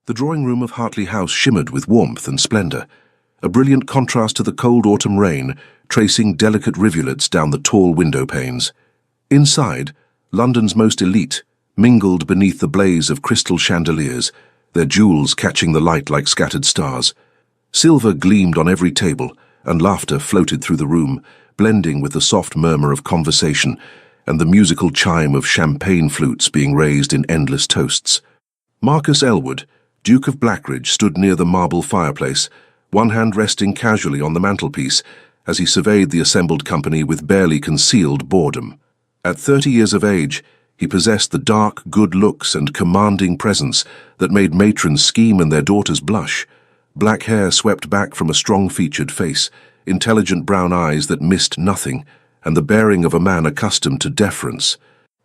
The drawing-room of Hartley House shimmered with warmth and splendour, a brilliant contrast to the cold autumn rain, tracing delicate rivulets down the tall window panes. Inside, London's most elite mingled beneath the blaze of crystal chandeliers, their jewels catching the light like scattered stars. Silver gleamed on every table, and laughter floated through the room, blending with the soft murmur of conversation and the musical chime of champagne flutes being raised in endless toasts. Marcus Elwood, Duke of Blackridge, stood near the marble fireplace, one hand resting casually on the mantelpiece as he surveyed the assembled company with barely concealed boredom. At 30 years of age, he possessed the dark, good looks and commanding presence that made matrons scheme and their daughters blush. Black hair swept back from a strong-featured face, intelligent brown eyes that missed nothing, and the bearing of a man accustomed to deference.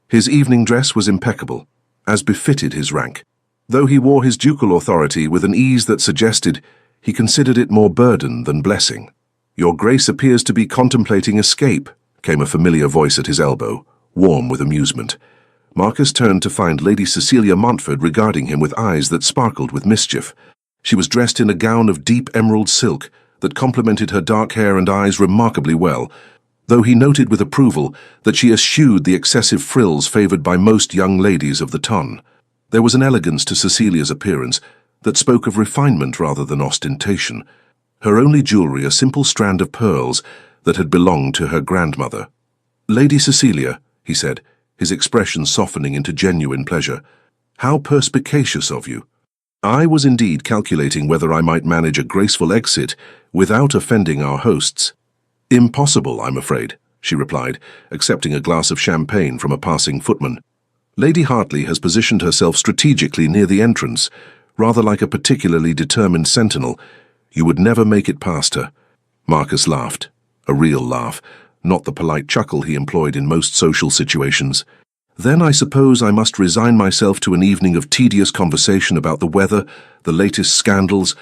His evening dress was impeccable, as befitted his rank. Though he wore his ducal authority with an ease that suggested he considered it more burden than blessing. "Your Grace appears to be contemplating escape," came a familiar voice at his elbow, warm with amusement. Marcus turned to find Lady Cecilia Montford regarding him with eyes that sparkled with mischief. She was dressed in a gown of deep emerald silk that complemented her dark hair and eyes remarkably well, though he noted with approval that she eschewed the excessive frills favoured by most young ladies of the ton. There was an elegance to Cecilia's appearance that spoke of refinement rather than ostentation, her only jewellery a simple strand of pearls that had belonged to her grandmother. "Lady Cecilia," he said, his expression softening into genuine pleasure, "how perspicacious of you. I was indeed calculating whether I might manage a graceful exit without offending our hosts." "Impossible, I'm afraid," she replied, accepting a glass of champagne from a passing footman. "Lady Hartley has positioned herself strategically near the entrance, rather like a particularly determined sentinel. You would never make it past her." Marcus laughed, a real laugh, not the polite chuckle he employed in most social situations. "Then I suppose I must resign myself to an evening of tedious conversation about the weather, the latest scandals,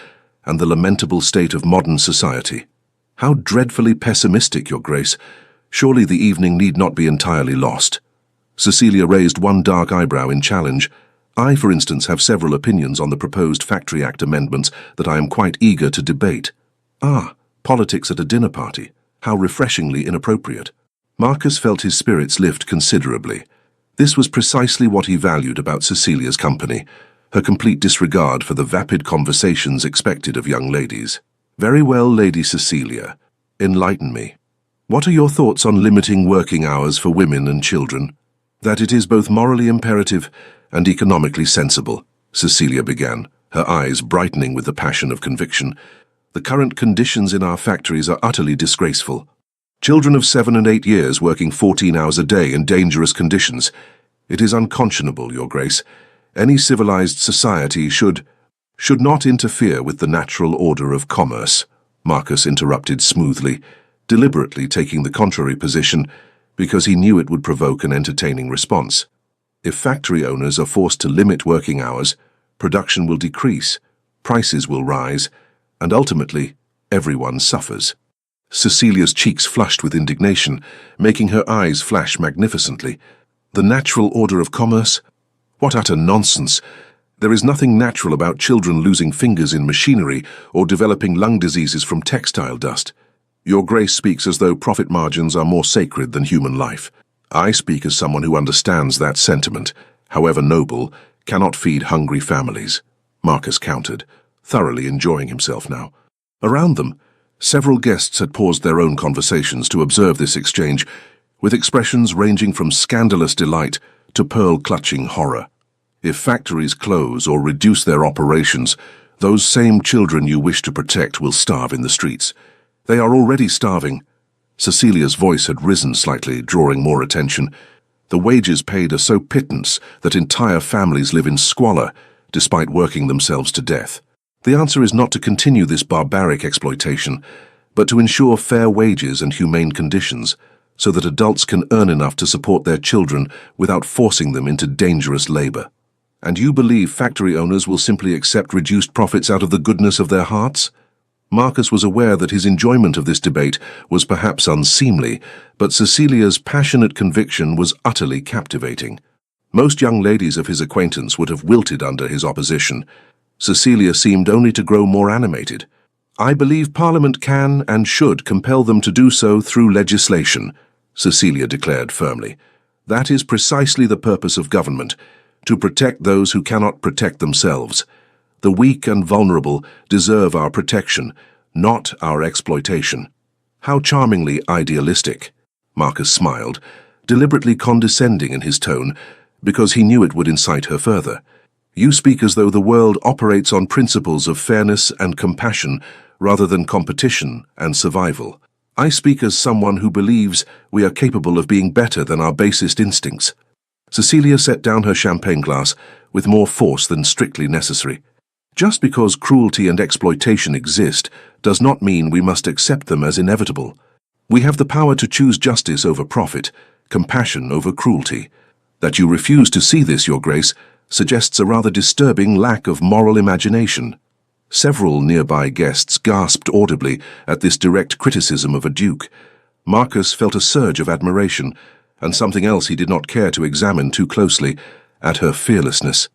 and the lamentable state of modern society." "How dreadfully pessimistic, Your Grace. Surely the evening need not be entirely lost." Cecilia raised one dark eyebrow in challenge. "I, for instance, have several opinions on the proposed Factory Act amendments that I am quite eager to debate." "Ah, politics at a dinner party. How refreshingly inappropriate." Marcus felt his spirits lift considerably. This was precisely what he valued about Cecilia's company, her complete disregard for the vapid conversations expected of young ladies. "Very well, Lady Cecilia. Enlighten me. What are your thoughts on limiting working hours for women and children?" "That it is both morally imperative and economically sensible," Cecilia began, her eyes brightening with the passion of conviction. "The current conditions in our factories are utterly disgraceful. Children of 7 and 8 years working 14 hours a day in dangerous conditions. It is unconscionable, Your Grace. Any civilized society should not interfere with the natural order of commerce," Marcus interrupted smoothly, deliberately taking the contrary position because he knew it would provoke an entertaining response. "If factory owners are forced to limit working hours, production will decrease, prices will rise, and ultimately, everyone suffers." Cecilia's cheeks flushed with indignation, making her eyes flash magnificently. "The natural order of commerce? What utter nonsense! There is nothing natural about children losing fingers in machinery or developing lung diseases from textile dust. Your Grace speaks as though profit margins are more sacred than human life. I speak as someone who understands that sentiment, however noble, cannot feed hungry families," Marcus countered, thoroughly enjoying himself now. Around them, several guests had paused their own conversations to observe this exchange, with expressions ranging from scandalous delight to pearl-clutching horror. "If factories close or reduce their operations, those same children you wish to protect will starve in the streets. They are already starving." Cecilia's voice had risen slightly, drawing more attention. "The wages paid are so pittance that entire families live in squalor, despite working themselves to death. The answer is not to continue this barbaric exploitation, but to ensure fair wages and humane conditions, so that adults can earn enough to support their children without forcing them into dangerous labor." "And you believe factory owners will simply accept reduced profits out of the goodness of their hearts?" Marcus was aware that his enjoyment of this debate was perhaps unseemly, but Cecilia's passionate conviction was utterly captivating. Most young ladies of his acquaintance would have wilted under his opposition. Cecilia seemed only to grow more animated. "I believe Parliament can and should compel them to do so through legislation," Cecilia declared firmly. "That is precisely the purpose of government, to protect those who cannot protect themselves. The weak and vulnerable deserve our protection, not our exploitation." "How charmingly idealistic," Marcus smiled, deliberately condescending in his tone, because he knew it would incite her further. "You speak as though the world operates on principles of fairness and compassion rather than competition and survival. I speak as someone who believes we are capable of being better than our basest instincts." Cecilia set down her champagne glass with more force than strictly necessary. "Just because cruelty and exploitation exist does not mean we must accept them as inevitable. We have the power to choose justice over profit, compassion over cruelty. That you refuse to see this, Your Grace, suggests a rather disturbing lack of moral imagination." Several nearby guests gasped audibly at this direct criticism of a duke. Marcus felt a surge of admiration, and something else he did not care to examine too closely, at her fearlessness.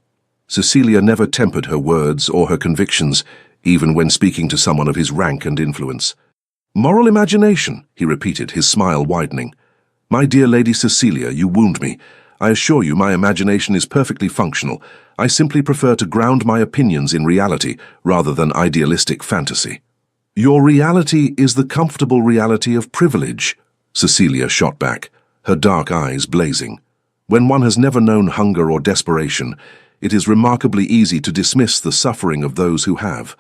Cecilia never tempered her words or her convictions, even when speaking to someone of his rank and influence. "Moral imagination," he repeated, his smile widening. "My dear Lady Cecilia, you wound me. I assure you my imagination is perfectly functional. I simply prefer to ground my opinions in reality rather than idealistic fantasy." "Your reality is the comfortable reality of privilege," Cecilia shot back, her dark eyes blazing. "When one has never known hunger or desperation, it is remarkably easy to dismiss the suffering of those who have.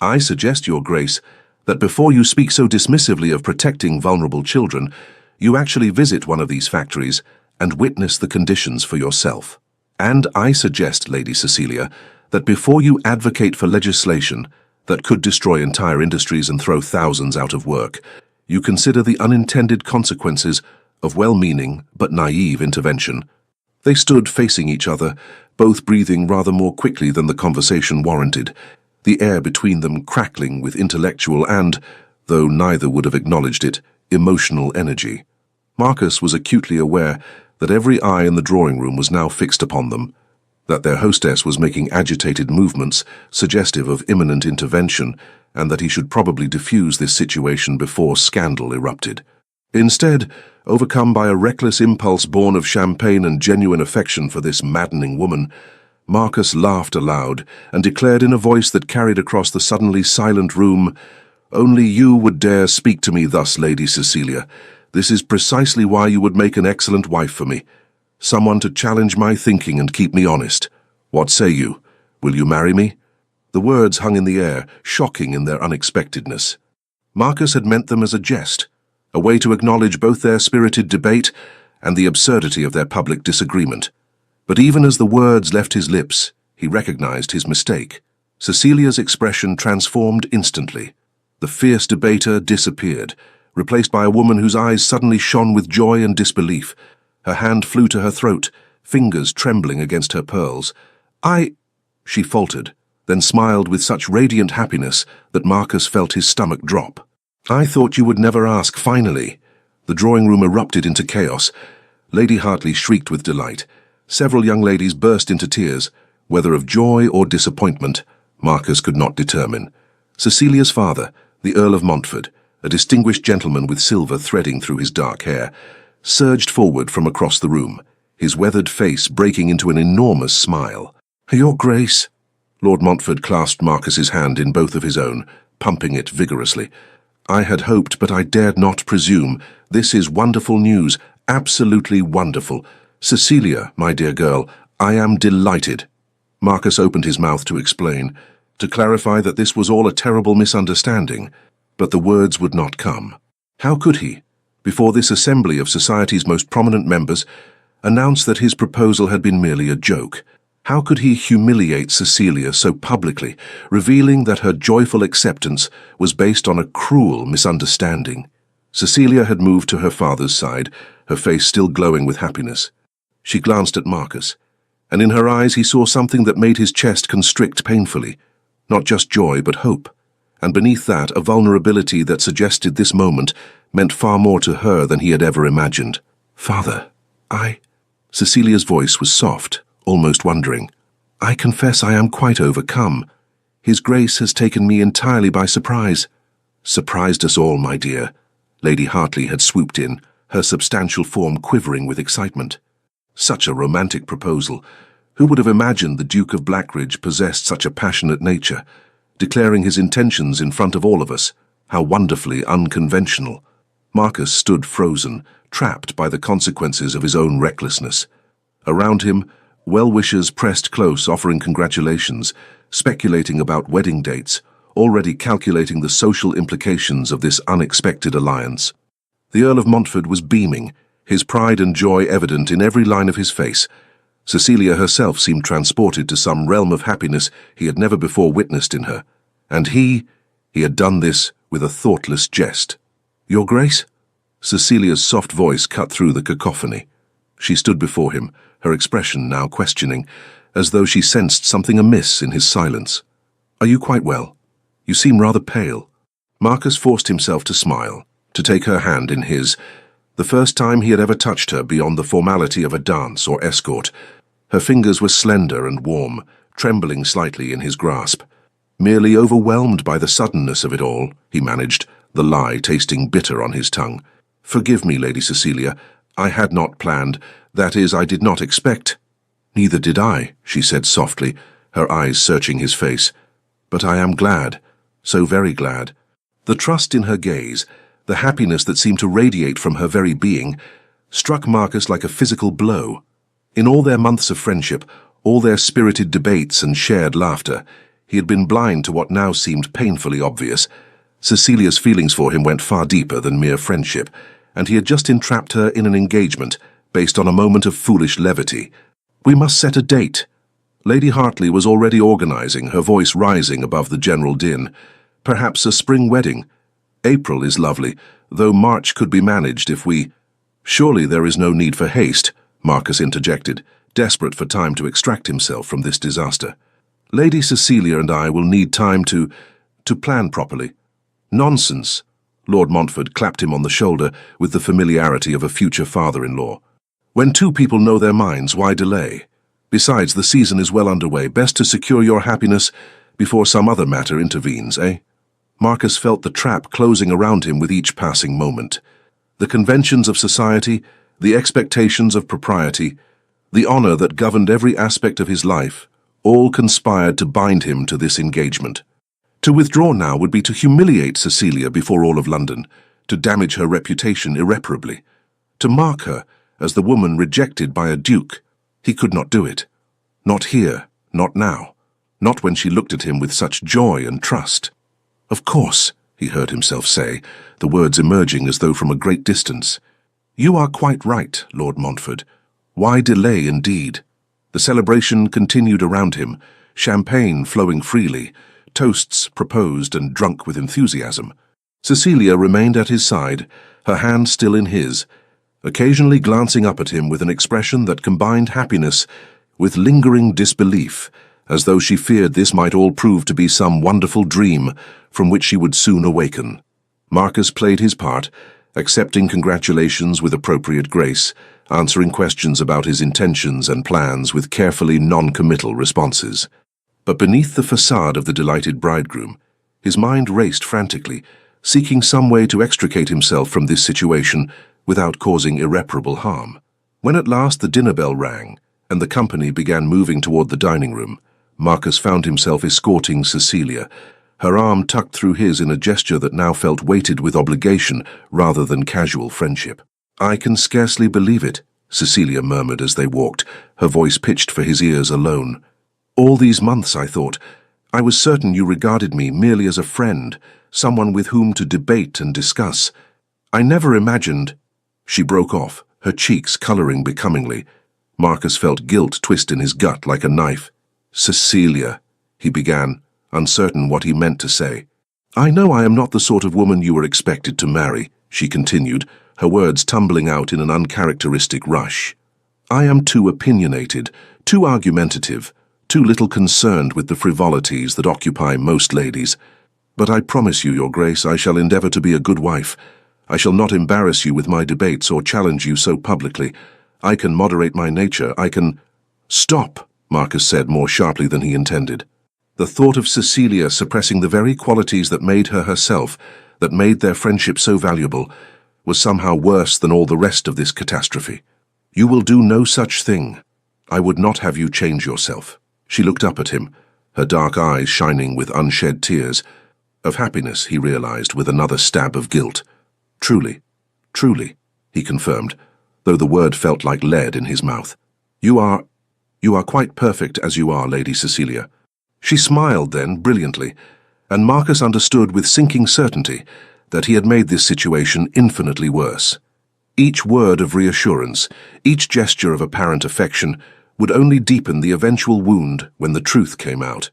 I suggest, Your Grace, that before you speak so dismissively of protecting vulnerable children, you actually visit one of these factories and witness the conditions for yourself. And I suggest, Lady Cecilia, that before you advocate for legislation that could destroy entire industries and throw thousands out of work, you consider the unintended consequences of well-meaning but naive intervention." They stood facing each other, both breathing rather more quickly than the conversation warranted, the air between them crackling with intellectual and, though neither would have acknowledged it, emotional energy. Marcus was acutely aware that every eye in the drawing room was now fixed upon them, that their hostess was making agitated movements suggestive of imminent intervention, and that he should probably diffuse this situation before scandal erupted. Instead, overcome by a reckless impulse born of champagne and genuine affection for this maddening woman, Marcus laughed aloud and declared in a voice that carried across the suddenly silent room, "Only you would dare speak to me thus, Lady Cecilia. This is precisely why you would make an excellent wife for me. Someone to challenge my thinking and keep me honest. What say you? Will you marry me?" The words hung in the air, shocking in their unexpectedness. Marcus had meant them as a jest, a way to acknowledge both their spirited debate and the absurdity of their public disagreement. But even as the words left his lips, he recognized his mistake. Cecilia's expression transformed instantly. The fierce debater disappeared, replaced by a woman whose eyes suddenly shone with joy and disbelief. Her hand flew to her throat, fingers trembling against her pearls. She faltered, then smiled with such radiant happiness that Marcus felt his stomach drop. "I thought you would never ask, finally." The drawing room erupted into chaos. Lady Hartley shrieked with delight. Several young ladies burst into tears, whether of joy or disappointment, Marcus could not determine. Cecilia's father, the Earl of Montfort, a distinguished gentleman with silver threading through his dark hair, surged forward from across the room, his weathered face breaking into an enormous smile. "Your Grace." Lord Montfort clasped Marcus's hand in both of his own, pumping it vigorously. "I had hoped, but I dared not presume. This is wonderful news, absolutely wonderful. Cecilia, my dear girl, I am delighted." Marcus opened his mouth to explain, to clarify that this was all a terrible misunderstanding, but the words would not come. How could he, before this assembly of society's most prominent members, announce that his proposal had been merely a joke? How could he humiliate Cecilia so publicly, revealing that her joyful acceptance was based on a cruel misunderstanding? Cecilia had moved to her father's side, her face still glowing with happiness. She glanced at Marcus, and in her eyes he saw something that made his chest constrict painfully. Not just joy, but hope. And beneath that, a vulnerability that suggested this moment meant far more to her than he had ever imagined. "Father, Cecilia's voice was soft, almost wondering. "I confess I am quite overcome." His Grace has taken me entirely by surprise." "Surprised us all, my dear." Lady Hartley had swooped in, her substantial form quivering with excitement. Such a romantic proposal. Who would have imagined the Duke of Blackridge possessed such a passionate nature, declaring his intentions in front of all of us? How wonderfully unconventional. Marcus stood frozen, trapped by the consequences of his own recklessness. Around him, well-wishers pressed close, offering congratulations, speculating about wedding dates, already calculating the social implications of this unexpected alliance. The Earl of Montford was beaming, his pride and joy evident in every line of his face. Cecilia herself seemed transported to some realm of happiness he had never before witnessed in her. And he had done this with a thoughtless jest. "Your Grace?" Cecilia's soft voice cut through the cacophony. She stood before him, her expression now questioning, as though she sensed something amiss in his silence. "Are you quite well? You seem rather pale." Marcus forced himself to smile, to take her hand in his, the first time he had ever touched her beyond the formality of a dance or escort. Her fingers were slender and warm, trembling slightly in his grasp. Merely overwhelmed by the suddenness of it all, he managed, the lie tasting bitter on his tongue. "Forgive me, Lady Cecilia. I had not planned. That is, I did not expect." "Neither did I," she said softly, her eyes searching his face. "But I am glad, so very glad." The trust in her gaze, the happiness that seemed to radiate from her very being, struck Marcus like a physical blow. In all their months of friendship, all their spirited debates and shared laughter, he had been blind to what now seemed painfully obvious. Cecilia's feelings for him went far deeper than mere friendship, and he had just entrapped her in an engagement based on a moment of foolish levity. "We must set a date." Lady Hartley was already organizing, her voice rising above the general din. "Perhaps a spring wedding. April is lovely, though March could be managed if we—" "Surely there is no need for haste," Marcus interjected, desperate for time to extract himself from this disaster. "Lady Cecilia and I will need time to plan properly." "Nonsense." Lord Montford clapped him on the shoulder with the familiarity of a future father-in-law. "When two people know their minds, why delay? Besides, the season is well underway. Best to secure your happiness before some other matter intervenes, eh?" Marcus felt the trap closing around him with each passing moment. The conventions of society, the expectations of propriety, the honor that governed every aspect of his life, all conspired to bind him to this engagement. To withdraw now would be to humiliate Cecilia before all of London, to damage her reputation irreparably, to mark her as the woman rejected by a duke. He could not do it. Not here, not now, not when she looked at him with such joy and trust. "Of course," he heard himself say, the words emerging as though from a great distance. "You are quite right, Lord Montford. Why delay indeed?" The celebration continued around him, champagne flowing freely, toasts proposed and drunk with enthusiasm. Cecilia remained at his side, her hand still in his, occasionally glancing up at him with an expression that combined happiness with lingering disbelief, as though she feared this might all prove to be some wonderful dream from which she would soon awaken. Marcus played his part, accepting congratulations with appropriate grace, answering questions about his intentions and plans with carefully non-committal responses. But beneath the facade of the delighted bridegroom, his mind raced frantically, seeking some way to extricate himself from this situation without causing irreparable harm. When at last the dinner bell rang, and the company began moving toward the dining room, Marcus found himself escorting Cecilia, her arm tucked through his in a gesture that now felt weighted with obligation rather than casual friendship. "I can scarcely believe it," Cecilia murmured as they walked, her voice pitched for his ears alone. "All these months, I thought, I was certain you regarded me merely as a friend, someone with whom to debate and discuss. I never imagined—" She broke off, her cheeks coloring becomingly. Marcus felt guilt twist in his gut like a knife. "Cecilia," he began, uncertain what he meant to say. "I know I am not the sort of woman you were expected to marry," she continued, her words tumbling out in an uncharacteristic rush. "I am too opinionated, too argumentative, too little concerned with the frivolities that occupy most ladies. But I promise you, Your Grace, I shall endeavor to be a good wife. I shall not embarrass you with my debates or challenge you so publicly. I can moderate my nature, I can—" "Stop," Marcus said more sharply than he intended. The thought of Cecilia suppressing the very qualities that made her herself, that made their friendship so valuable, was somehow worse than all the rest of this catastrophe. "You will do no such thing. I would not have you change yourself." She looked up at him, her dark eyes shining with unshed tears. Of happiness, he realized, with another stab of guilt. "Truly, truly," he confirmed, though the word felt like lead in his mouth. You are quite perfect as you are, Lady Cecilia." She smiled then, brilliantly, and Marcus understood with sinking certainty that he had made this situation infinitely worse. Each word of reassurance, each gesture of apparent affection, would only deepen the eventual wound when the truth came out.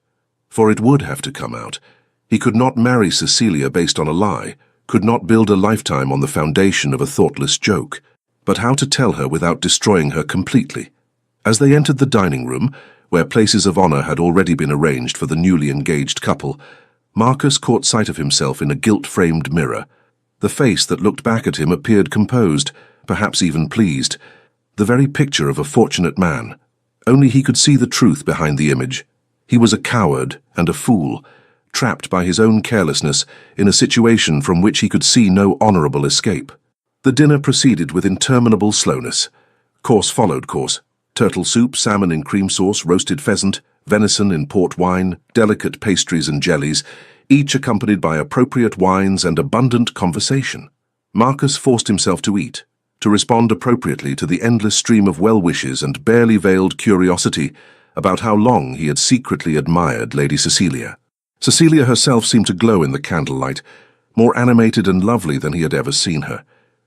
For it would have to come out. He could not marry Cecilia based on a lie, could not build a lifetime on the foundation of a thoughtless joke. But how to tell her without destroying her completely? As they entered the dining room, where places of honor had already been arranged for the newly engaged couple, Marcus caught sight of himself in a gilt-framed mirror. The face that looked back at him appeared composed, perhaps even pleased, the very picture of a fortunate man. Only he could see the truth behind the image. He was a coward and a fool, trapped by his own carelessness in a situation from which he could see no honorable escape. The dinner proceeded with interminable slowness. Course followed course. Turtle soup, salmon in cream sauce, roasted pheasant, venison in port wine, delicate pastries and jellies, each accompanied by appropriate wines and abundant conversation. Marcus forced himself to eat, to respond appropriately to the endless stream of well-wishes and barely veiled curiosity about how long he had secretly admired Lady Cecilia. Cecilia herself seemed to glow in the candlelight, more animated and lovely than he had ever seen her.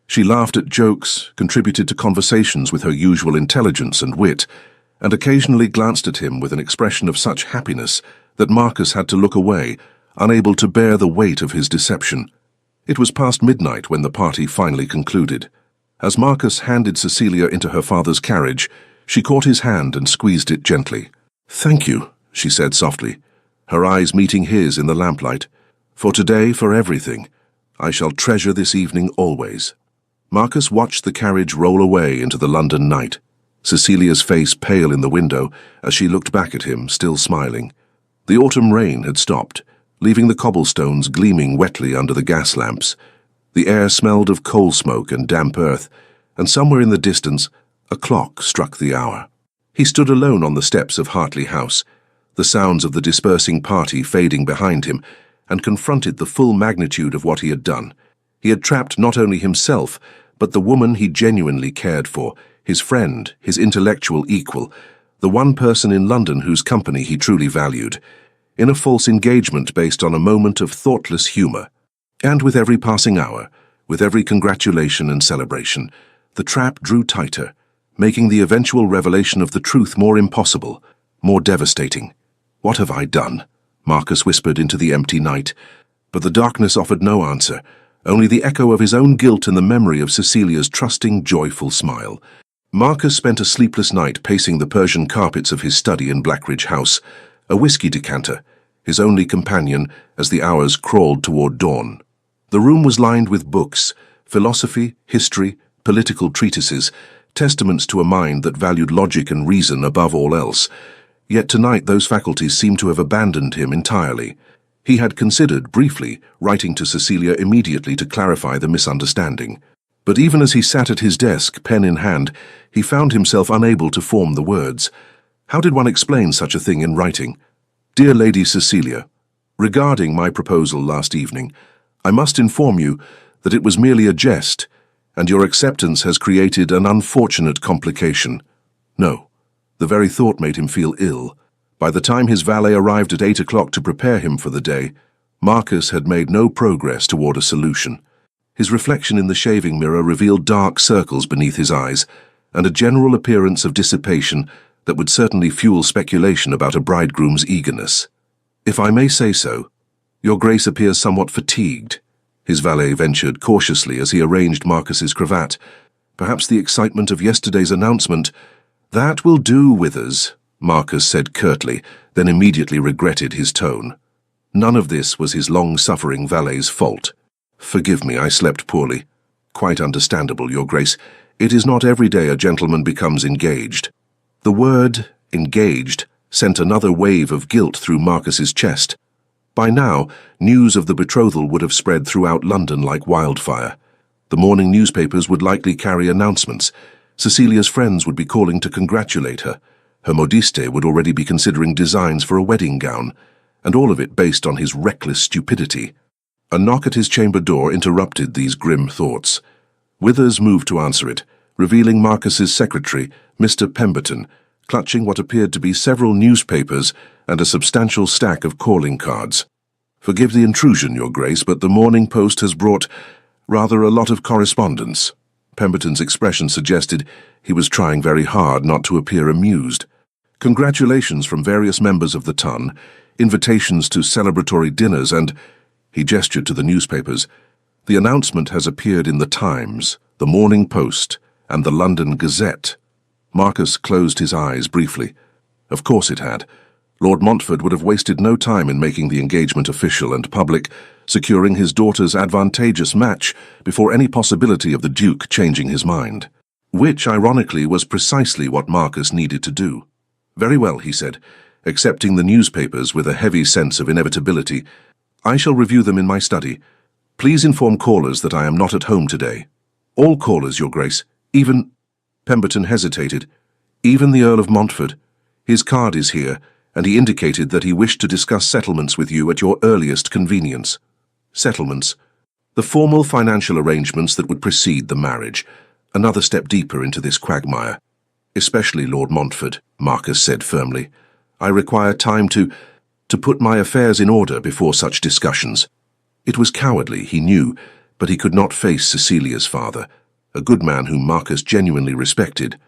She laughed at jokes, contributed to conversations with her usual intelligence and wit, and occasionally glanced at him with an expression of such happiness that Marcus had to look away, unable to bear the weight of his deception. It was past midnight when the party finally concluded. As Marcus handed Cecilia into her father's carriage, she caught his hand and squeezed it gently. "Thank you," she said softly, her eyes meeting his in the lamplight. "For today, for everything. I shall treasure this evening always." Marcus watched the carriage roll away into the London night, Cecilia's face pale in the window as she looked back at him, still smiling. The autumn rain had stopped, leaving the cobblestones gleaming wetly under the gas lamps. The air smelled of coal smoke and damp earth, and somewhere in the distance a clock struck the hour. He stood alone on the steps of Hartley House, the sounds of the dispersing party fading behind him, and confronted the full magnitude of what he had done. He had trapped not only himself, but the woman he genuinely cared for, his friend, his intellectual equal, the one person in London whose company he truly valued, in a false engagement based on a moment of thoughtless humor. And with every passing hour, with every congratulation and celebration, the trap drew tighter, making the eventual revelation of the truth more impossible, more devastating. "What have I done?" Marcus whispered into the empty night, but the darkness offered no answer, only the echo of his own guilt and the memory of Cecilia's trusting, joyful smile. Marcus spent a sleepless night pacing the Persian carpets of his study in Blackridge House, a whiskey decanter, his only companion as the hours crawled toward dawn. The room was lined with books, philosophy, history, political treatises, testaments to a mind that valued logic and reason above all else. Yet tonight those faculties seemed to have abandoned him entirely. He had considered, briefly, writing to Cecilia immediately to clarify the misunderstanding. But even as he sat at his desk, pen in hand, he found himself unable to form the words. How did one explain such a thing in writing? "Dear Lady Cecilia, regarding my proposal last evening, I must inform you that it was merely a jest, and your acceptance has created an unfortunate complication." No, the very thought made him feel ill. By the time his valet arrived at 8 o'clock to prepare him for the day, Marcus had made no progress toward a solution. His reflection in the shaving mirror revealed dark circles beneath his eyes, and a general appearance of dissipation that would certainly fuel speculation about a bridegroom's eagerness. "If I may say so, your Grace appears somewhat fatigued," his valet ventured cautiously as he arranged Marcus's cravat. "Perhaps the excitement of yesterday's announcement—" "That will do, Withers," Marcus said curtly, then immediately regretted his tone. None of this was his long-suffering valet's fault. "Forgive me, I slept poorly." "Quite understandable, Your Grace. It is not every day a gentleman becomes engaged." The word, engaged, sent another wave of guilt through Marcus's chest. By now, news of the betrothal would have spread throughout London like wildfire. The morning newspapers would likely carry announcements. Cecilia's friends would be calling to congratulate her. Her modiste would already be considering designs for a wedding gown, and all of it based on his reckless stupidity. A knock at his chamber door interrupted these grim thoughts. Withers moved to answer it, revealing Marcus's secretary, Mr. Pemberton, clutching what appeared to be several newspapers and a substantial stack of calling cards. "Forgive the intrusion, Your Grace, but the Morning Post has brought rather a lot of correspondence." Pemberton's expression suggested he was trying very hard not to appear amused. Congratulations from various members of the Ton, invitations to celebratory dinners, and, he gestured to the newspapers, the announcement has appeared in the Times, the Morning Post, and the London Gazette. Marcus closed his eyes briefly. Of course it had. Lord Montfort would have wasted no time in making the engagement official and public, securing his daughter's advantageous match before any possibility of the Duke changing his mind. Which, ironically, was precisely what Marcus needed to do. "Very well," he said, accepting the newspapers with a heavy sense of inevitability. "I shall review them in my study. Please inform callers that I am not at home today." "All callers, Your Grace, even—" Pemberton hesitated. "Even the Earl of Montfort. His card is here, and he indicated that he wished to discuss settlements with you at your earliest convenience." Settlements. The formal financial arrangements that would precede the marriage. Another step deeper into this quagmire. "Especially Lord Montfort," Marcus said firmly. "I require time to put my affairs in order before such discussions." It was cowardly, he knew, but he could not face Cecilia's father, a good man whom Marcus genuinely respected,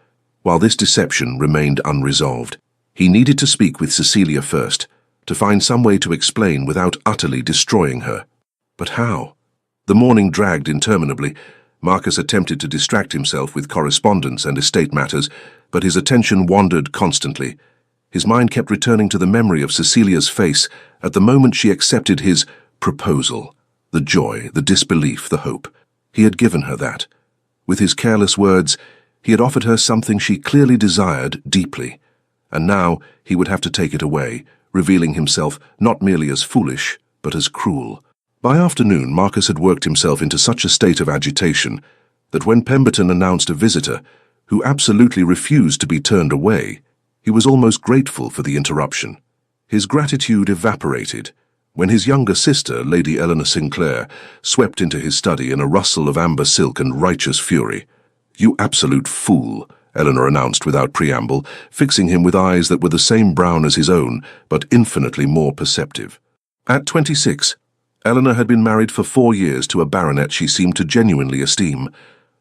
while this deception remained unresolved. He needed to speak with Cecilia first, to find some way to explain without utterly destroying her. But how? The morning dragged interminably. Marcus attempted to distract himself with correspondence and estate matters, but his attention wandered constantly. His mind kept returning to the memory of Cecilia's face at the moment she accepted his proposal. The joy, the disbelief, the hope. He had given her that. With his careless words, he had offered her something she clearly desired deeply. And now he would have to take it away, revealing himself not merely as foolish, but as cruel. By afternoon, Marcus had worked himself into such a state of agitation that when Pemberton announced a visitor, who absolutely refused to be turned away, he was almost grateful for the interruption. His gratitude evaporated when his younger sister, Lady Eleanor Sinclair, swept into his study in a rustle of amber silk and righteous fury. "You absolute fool," Eleanor announced without preamble, fixing him with eyes that were the same brown as his own, but infinitely more perceptive. At 26, Eleanor had been married for 4 years to a baronet she seemed to genuinely esteem,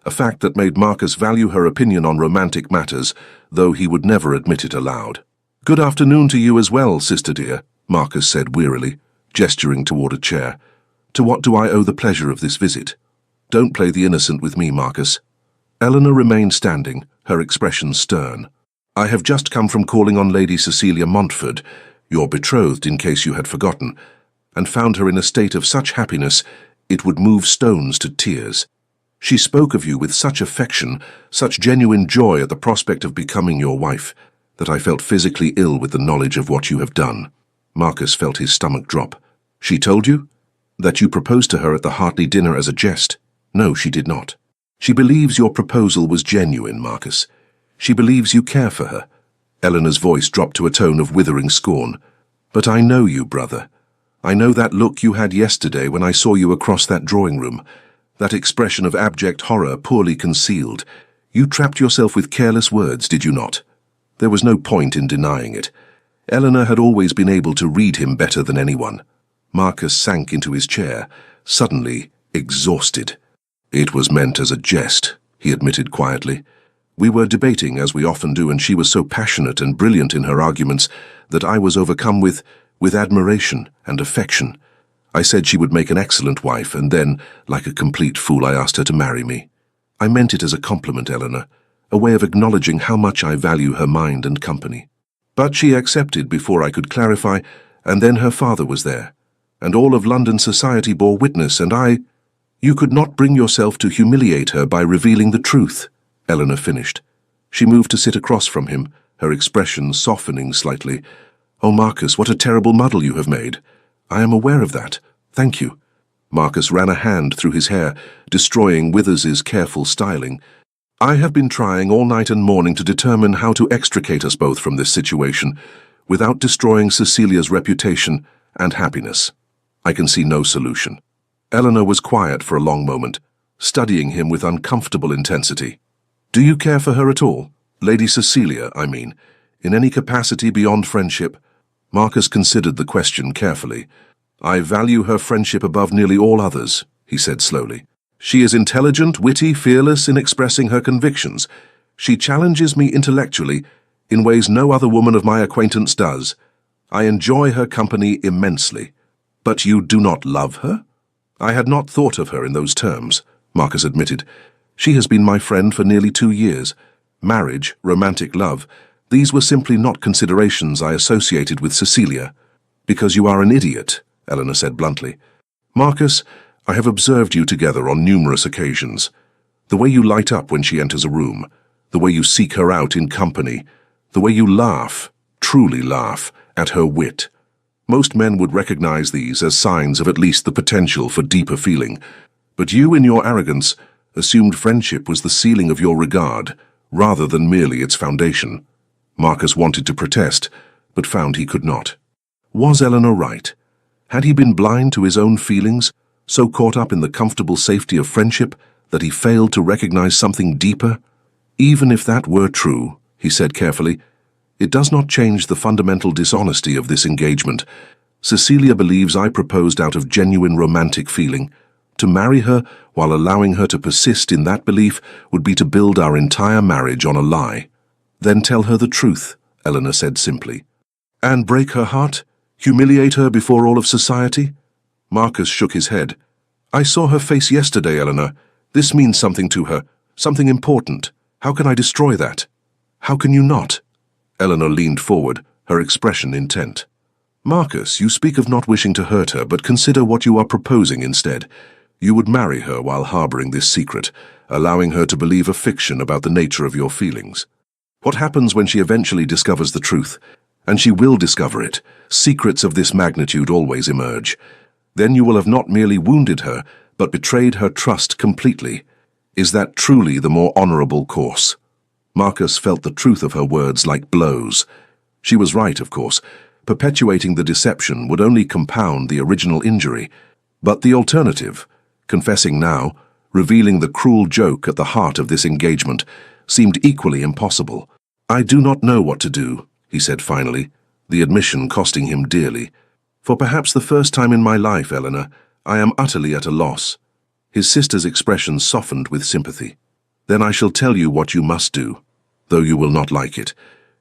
a fact that made Marcus value her opinion on romantic matters, though he would never admit it aloud. "Good afternoon to you as well, sister dear," Marcus said wearily, gesturing toward a chair. "To what do I owe the pleasure of this visit?" "Don't play the innocent with me, Marcus." Eleanor remained standing, her expression stern. "I have just come from calling on Lady Cecilia Montfort, your betrothed in case you had forgotten, and found her in a state of such happiness it would move stones to tears. She spoke of you with such affection, such genuine joy at the prospect of becoming your wife, that I felt physically ill with the knowledge of what you have done." Marcus felt his stomach drop. "She told you? That you proposed to her at the Hartley dinner as a jest?" "No, she did not." "She believes your proposal was genuine, Marcus. She believes you care for her." Eleanor's voice dropped to a tone of withering scorn. "But I know you, brother. I know that look you had yesterday when I saw you across that drawing room, that expression of abject horror poorly concealed. You trapped yourself with careless words, did you not?" There was no point in denying it. Eleanor had always been able to read him better than anyone. Marcus sank into his chair, suddenly exhausted. "It was meant as a jest," he admitted quietly. "We were debating, as we often do, and she was so passionate and brilliant in her arguments that I was overcome with admiration and affection. I said she would make an excellent wife, and then, like a complete fool, I asked her to marry me. I meant it as a compliment, Eleanor, a way of acknowledging how much I value her mind and company. But she accepted before I could clarify, and then her father was there, and all of London society bore witness, and I— You could not bring yourself to humiliate her by revealing the truth," Eleanor finished. She moved to sit across from him, her expression softening slightly. "Oh, Marcus, what a terrible muddle you have made. I am aware of that. Thank you." Marcus ran a hand through his hair, destroying Withers's careful styling. "I have been trying all night and morning to determine how to extricate us both from this situation without destroying Cecilia's reputation and happiness. I can see no solution." Eleanor was quiet for a long moment, studying him with uncomfortable intensity. "Do you care for her at all? Lady Cecilia, I mean, in any capacity beyond friendship?" Marcus considered the question carefully. "I value her friendship above nearly all others," he said slowly. "She is intelligent, witty, fearless in expressing her convictions. She challenges me intellectually in ways no other woman of my acquaintance does. I enjoy her company immensely." "But you do not love her?" "I had not thought of her in those terms," Marcus admitted. "She has been my friend for nearly 2 years. Marriage, romantic love, these were simply not considerations I associated with Cecilia." "Because you are an idiot," Eleanor said bluntly. "Marcus, I have observed you together on numerous occasions. The way you light up when she enters a room, the way you seek her out in company, the way you laugh, truly laugh, at her wit. Most men would recognize these as signs of at least the potential for deeper feeling. But you, in your arrogance, assumed friendship was the ceiling of your regard, rather than merely its foundation." Marcus wanted to protest, but found he could not. Was Eleanor right? Had he been blind to his own feelings, so caught up in the comfortable safety of friendship that he failed to recognize something deeper? "Even if that were true," he said carefully, "it does not change the fundamental dishonesty of this engagement. Cecilia believes I proposed out of genuine romantic feeling. To marry her while allowing her to persist in that belief would be to build our entire marriage on a lie." "Then tell her the truth," Eleanor said simply. "And break her heart? Humiliate her before all of society?" Marcus shook his head. "I saw her face yesterday, Eleanor. This means something to her, something important. How can I destroy that?" "How can you not?" Eleanor leaned forward, her expression intent. "Marcus, you speak of not wishing to hurt her, but consider what you are proposing instead. You would marry her while harboring this secret, allowing her to believe a fiction about the nature of your feelings. What happens when she eventually discovers the truth? And she will discover it. Secrets of this magnitude always emerge. Then you will have not merely wounded her, but betrayed her trust completely. Is that truly the more honorable course?" Marcus felt the truth of her words like blows. She was right, of course. Perpetuating the deception would only compound the original injury. But the alternative, confessing now, revealing the cruel joke at the heart of this engagement, seemed equally impossible. "I do not know what to do," he said finally, the admission costing him dearly. "For perhaps the first time in my life, Eleanor, I am utterly at a loss." His sister's expression softened with sympathy. "Then I shall tell you what you must do, though you will not like it.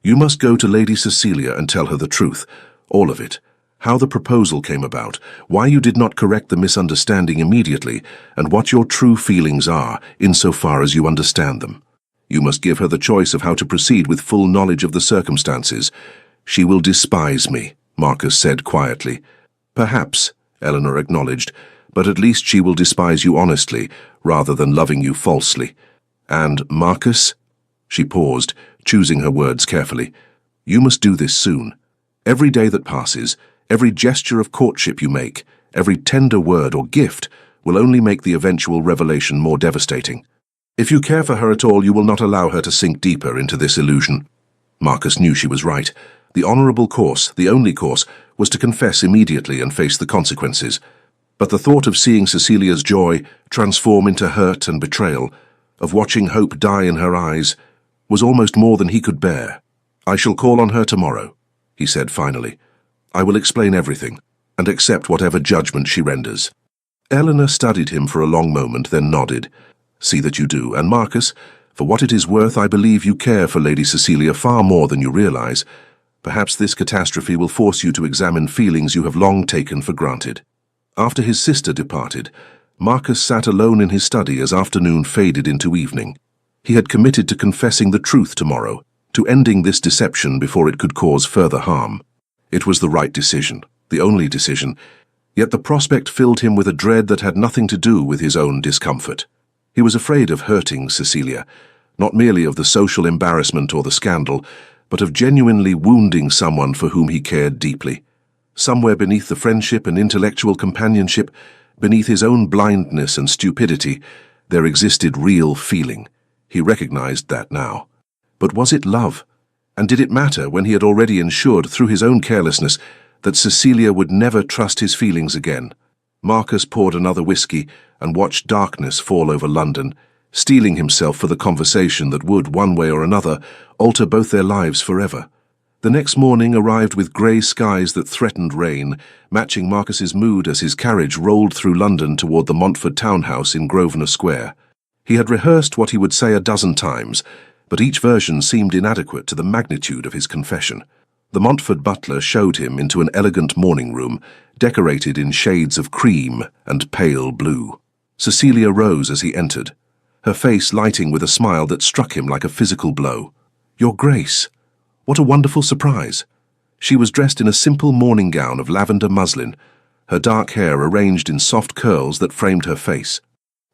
You must go to Lady Cecilia and tell her the truth, all of it. How the proposal came about, why you did not correct the misunderstanding immediately, and what your true feelings are, insofar as you understand them. You must give her the choice of how to proceed with full knowledge of the circumstances. She will despise me," Marcus said quietly. "Perhaps," Eleanor acknowledged, "but at least she will despise you honestly, rather than loving you falsely. And, Marcus," she paused, choosing her words carefully, "you must do this soon. Every day that passes, every gesture of courtship you make, every tender word or gift will only make the eventual revelation more devastating. If you care for her at all, you will not allow her to sink deeper into this illusion." Marcus knew she was right. The honorable course, the only course, was to confess immediately and face the consequences. But the thought of seeing Cecilia's joy transform into hurt and betrayal, of watching hope die in her eyes, was almost more than he could bear. "I shall call on her tomorrow," he said finally. "I will explain everything, and accept whatever judgment she renders." Eleanor studied him for a long moment, then nodded. "See that you do, and Marcus, for what it is worth, I believe you care for Lady Cecilia far more than you realize. Perhaps this catastrophe will force you to examine feelings you have long taken for granted." After his sister departed, Marcus sat alone in his study as afternoon faded into evening. He had committed to confessing the truth tomorrow, to ending this deception before it could cause further harm. It was the right decision, the only decision, yet the prospect filled him with a dread that had nothing to do with his own discomfort. He was afraid of hurting Cecilia, not merely of the social embarrassment or the scandal, but of genuinely wounding someone for whom he cared deeply. Somewhere beneath the friendship and intellectual companionship, beneath his own blindness and stupidity, there existed real feeling. He recognized that now. But was it love? And did it matter when he had already ensured through his own carelessness that Cecilia would never trust his feelings again? Marcus poured another whiskey and watched darkness fall over London, steeling himself for the conversation that would, one way or another, alter both their lives forever. The next morning arrived with grey skies that threatened rain, matching Marcus's mood as his carriage rolled through London toward the Montford townhouse in Grosvenor Square. He had rehearsed what he would say a dozen times, but each version seemed inadequate to the magnitude of his confession. The Montford butler showed him into an elegant morning room, decorated in shades of cream and pale blue. Cecilia rose as he entered, her face lighting with a smile that struck him like a physical blow. "Your Grace! What a wonderful surprise!" She was dressed in a simple morning gown of lavender muslin, her dark hair arranged in soft curls that framed her face.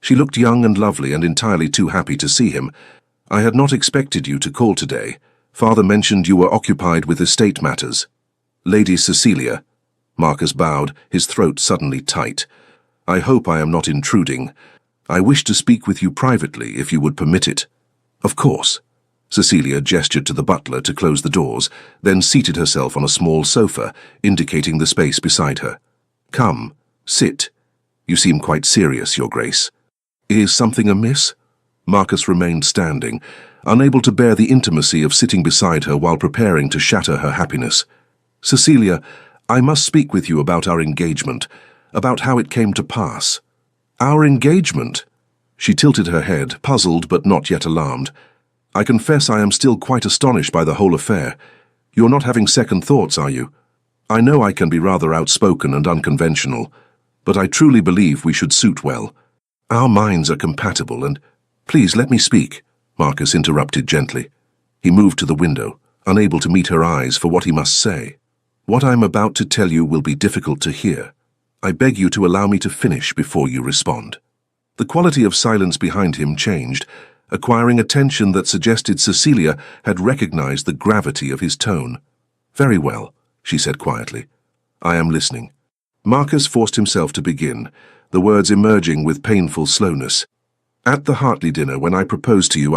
She looked young and lovely and entirely too happy to see him. "I had not expected you to call today. Father mentioned you were occupied with estate matters." "Lady Cecilia," Marcus bowed, his throat suddenly tight. "I hope I am not intruding. I wish to speak with you privately, if you would permit it." "Of course." Cecilia gestured to the butler to close the doors, then seated herself on a small sofa, indicating the space beside her. "Come, sit. You seem quite serious, Your Grace." "Is something amiss?" Marcus remained standing, unable to bear the intimacy of sitting beside her while preparing to shatter her happiness. "Cecilia, I must speak with you about our engagement, about how it came to pass." "Our engagement?" She tilted her head, puzzled but not yet alarmed. "I confess I am still quite astonished by the whole affair. You're not having second thoughts, are you? I know I can be rather outspoken and unconventional, but I truly believe we should suit well. Our minds are compatible and—" "Please let me speak," Marcus interrupted gently. He moved to the window, unable to meet her eyes for what he must say. "What I am about to tell you will be difficult to hear. I beg you to allow me to finish before you respond." The quality of silence behind him changed, acquiring a tension that suggested Cecilia had recognized the gravity of his tone. "Very well," she said quietly. "I am listening." Marcus forced himself to begin, the words emerging with painful slowness. "At the Hartley dinner, when I proposed to you,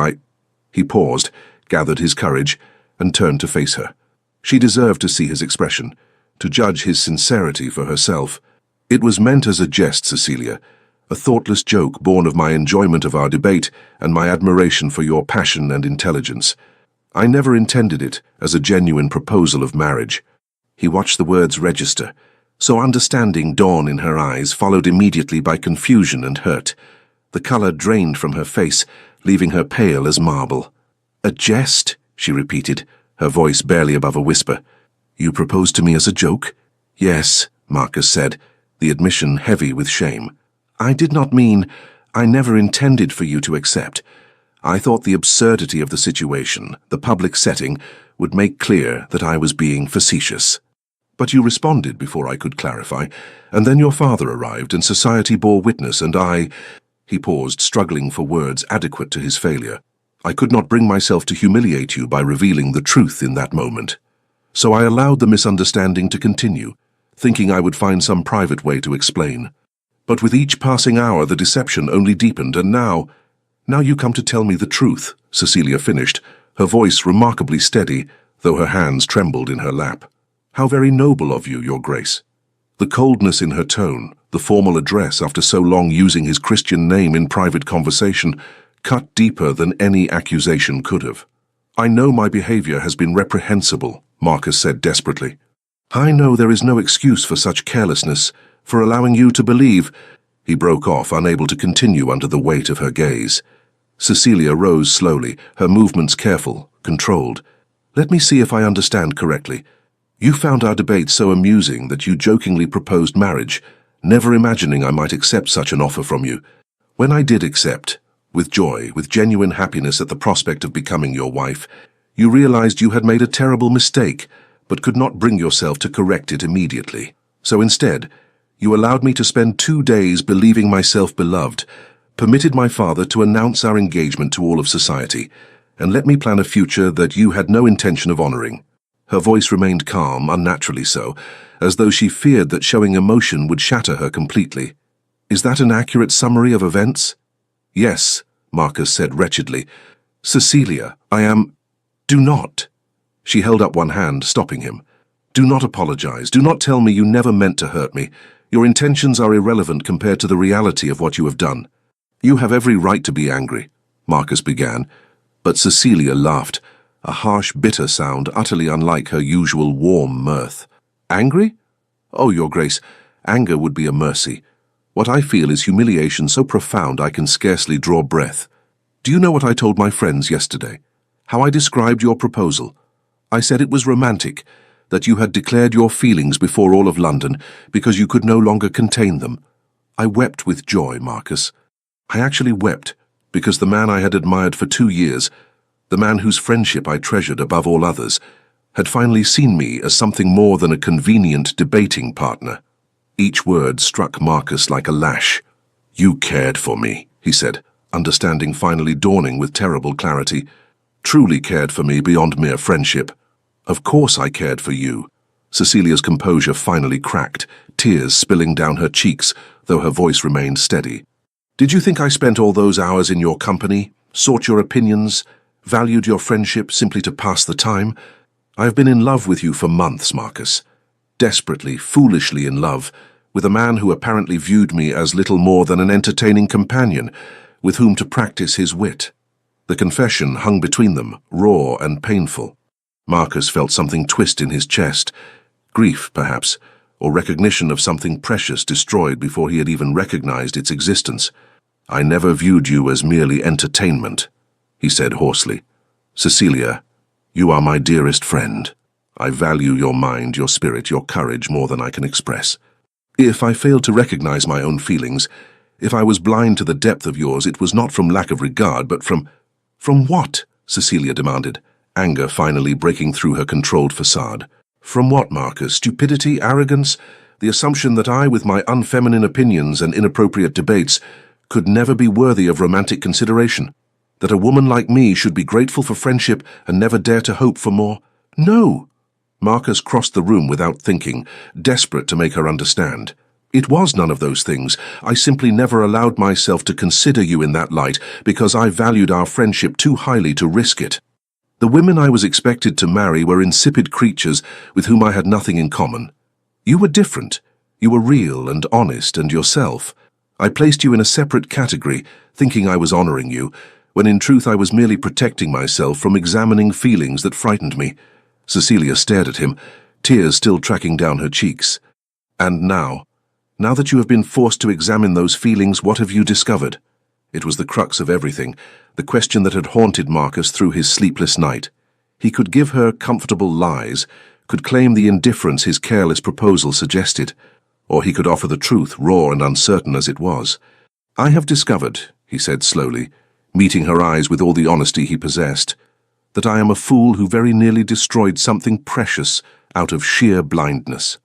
He paused, gathered his courage, and turned to face her. She deserved to see his expression, to judge his sincerity for herself. "It was meant as a jest, Cecilia, a thoughtless joke born of my enjoyment of our debate and my admiration for your passion and intelligence. I never intended it as a genuine proposal of marriage." He watched the words register, saw understanding dawn in her eyes, followed immediately by confusion and hurt. The color drained from her face, leaving her pale as marble. "A jest?" she repeated, her voice barely above a whisper. "You proposed to me as a joke?" "Yes," Marcus said, the admission heavy with shame. "I did not mean, I never intended for you to accept. I thought the absurdity of the situation, the public setting, would make clear that I was being facetious. But you responded before I could clarify, and then your father arrived and society bore witness, and I—" He paused, struggling for words adequate to his failure. "I could not bring myself to humiliate you by revealing the truth in that moment. So I allowed the misunderstanding to continue, thinking I would find some private way to explain. But with each passing hour the deception only deepened, and now you come to tell me the truth," Cecilia finished, her voice remarkably steady, though her hands trembled in her lap. "How very noble of you, Your Grace." The coldness in her tone, the formal address after so long using his Christian name in private conversation, cut deeper than any accusation could have. "I know my behavior has been reprehensible," Marcus said desperately. "I know there is no excuse for such carelessness, for allowing you to believe—" He broke off, unable to continue under the weight of her gaze. Cecilia rose slowly, her movements careful, controlled. "Let me see if I understand correctly. You found our debate so amusing that you jokingly proposed marriage, never imagining I might accept such an offer from you. When I did accept, with joy, with genuine happiness at the prospect of becoming your wife, you realized you had made a terrible mistake, but could not bring yourself to correct it immediately. So instead, you allowed me to spend 2 days believing myself beloved, permitted my father to announce our engagement to all of society, and let me plan a future that you had no intention of honoring." Her voice remained calm, unnaturally so, as though she feared that showing emotion would shatter her completely. "Is that an accurate summary of events?" "Yes," Marcus said wretchedly. "Cecilia, I am—" "Do not." She held up one hand, stopping him. "Do not apologize. Do not tell me you never meant to hurt me. Your intentions are irrelevant compared to the reality of what you have done." "You have every right to be angry," Marcus began, but Cecilia laughed, a harsh, bitter sound utterly unlike her usual warm mirth. "Angry? Oh, Your Grace, anger would be a mercy. What I feel is humiliation so profound I can scarcely draw breath. Do you know what I told my friends yesterday? How I described your proposal? I said it was romantic, that you had declared your feelings before all of London because you could no longer contain them. I wept with joy, Marcus. I actually wept because the man I had admired for 2 years, the man whose friendship I treasured above all others, had finally seen me as something more than a convenient debating partner. Each word struck Marcus like a lash. "You cared for me," he said, understanding finally dawning with terrible clarity. "Truly cared for me beyond mere friendship." "Of course I cared for you." Cecilia's composure finally cracked, tears spilling down her cheeks, though her voice remained steady. "Did you think I spent all those hours in your company, sought your opinions, valued your friendship simply to pass the time? I have been in love with you for months, Marcus. Desperately, foolishly in love, with a man who apparently viewed me as little more than an entertaining companion, with whom to practice his wit." The confession hung between them, raw and painful. Marcus felt something twist in his chest, grief, perhaps, or recognition of something precious destroyed before he had even recognized its existence. "I never viewed you as merely entertainment," he said hoarsely. "Cecilia, you are my dearest friend. I value your mind, your spirit, your courage more than I can express. If I failed to recognize my own feelings, if I was blind to the depth of yours, it was not from lack of regard, but from—" "From what?" Cecilia demanded, anger finally breaking through her controlled facade. "From what, Marcus? Stupidity, arrogance, the assumption that I, with my unfeminine opinions and inappropriate debates, could never be worthy of romantic consideration? That a woman like me should be grateful for friendship and never dare to hope for more? No!" Marcus crossed the room without thinking, desperate to make her understand. "It was none of those things. I simply never allowed myself to consider you in that light because I valued our friendship too highly to risk it. The women I was expected to marry were insipid creatures with whom I had nothing in common. You were different. You were real and honest and yourself. I placed you in a separate category, thinking I was honoring you, when in truth I was merely protecting myself from examining feelings that frightened me." Cecilia stared at him, tears still tracking down her cheeks. "And now that you have been forced to examine those feelings, what have you discovered?" It was the crux of everything, the question that had haunted Marcus through his sleepless night. He could give her comfortable lies, could claim the indifference his careless proposal suggested, or he could offer the truth, raw and uncertain as it was. "I have discovered," he said slowly, meeting her eyes with all the honesty he possessed, "that I am a fool who very nearly destroyed something precious out of sheer blindness.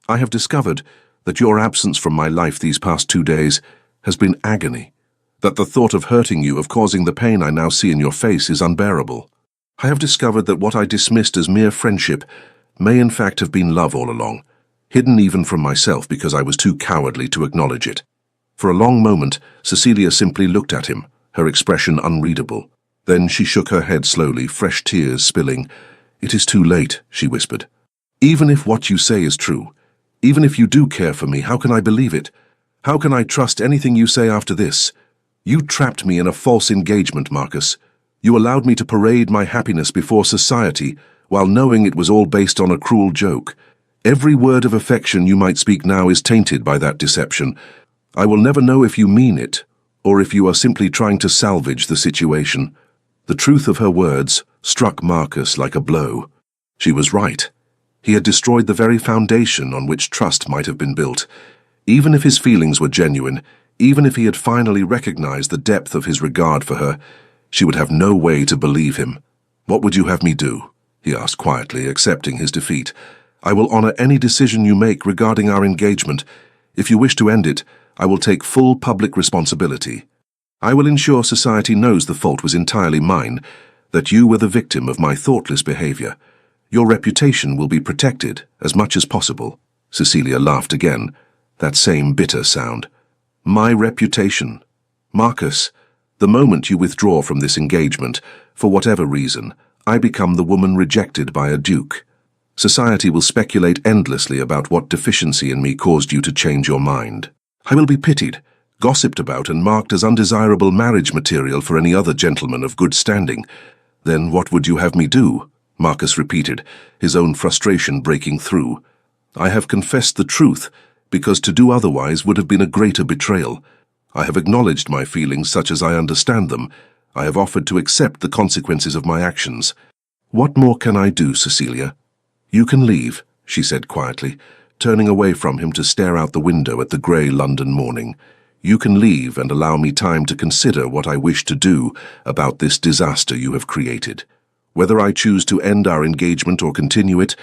I have discovered that your absence from my life these past 2 days has been agony, that the thought of hurting you, of causing the pain I now see in your face, is unbearable. I have discovered that what I dismissed as mere friendship may in fact have been love all along, hidden even from myself because I was too cowardly to acknowledge it." For a long moment, Cecilia simply looked at him, her expression unreadable. Then she shook her head slowly, fresh tears spilling. "It is too late," she whispered. "Even if what you say is true, even if you do care for me, how can I believe it? How can I trust anything you say after this? You trapped me in a false engagement, Marcus. You allowed me to parade my happiness before society, while knowing it was all based on a cruel joke. Every word of affection you might speak now is tainted by that deception. I will never know if you mean it, or if you are simply trying to salvage the situation." The truth of her words struck Marcus like a blow. She was right. He had destroyed the very foundation on which trust might have been built. Even if his feelings were genuine, even if he had finally recognized the depth of his regard for her, she would have no way to believe him. "What would you have me do?" he asked quietly, accepting his defeat. "I will honor any decision you make regarding our engagement. If you wish to end it, I will take full public responsibility. I will ensure society knows the fault was entirely mine, that you were the victim of my thoughtless behavior. Your reputation will be protected as much as possible." Cecilia laughed again, that same bitter sound. "My reputation? Marcus, the moment you withdraw from this engagement, for whatever reason, I become the woman rejected by a duke. Society will speculate endlessly about what deficiency in me caused you to change your mind. I will be pitied, gossiped about, and marked as undesirable marriage material for any other gentleman of good standing. Then what would you have me do?" Marcus repeated, his own frustration breaking through. "I have confessed the truth, because to do otherwise would have been a greater betrayal. I have acknowledged my feelings such as I understand them. I have offered to accept the consequences of my actions. What more can I do, Cecilia?" "You can leave," she said quietly, turning away from him to stare out the window at the grey London morning. "You can leave and allow me time to consider what I wish to do about this disaster you have created. Whether I choose to end our engagement or continue it,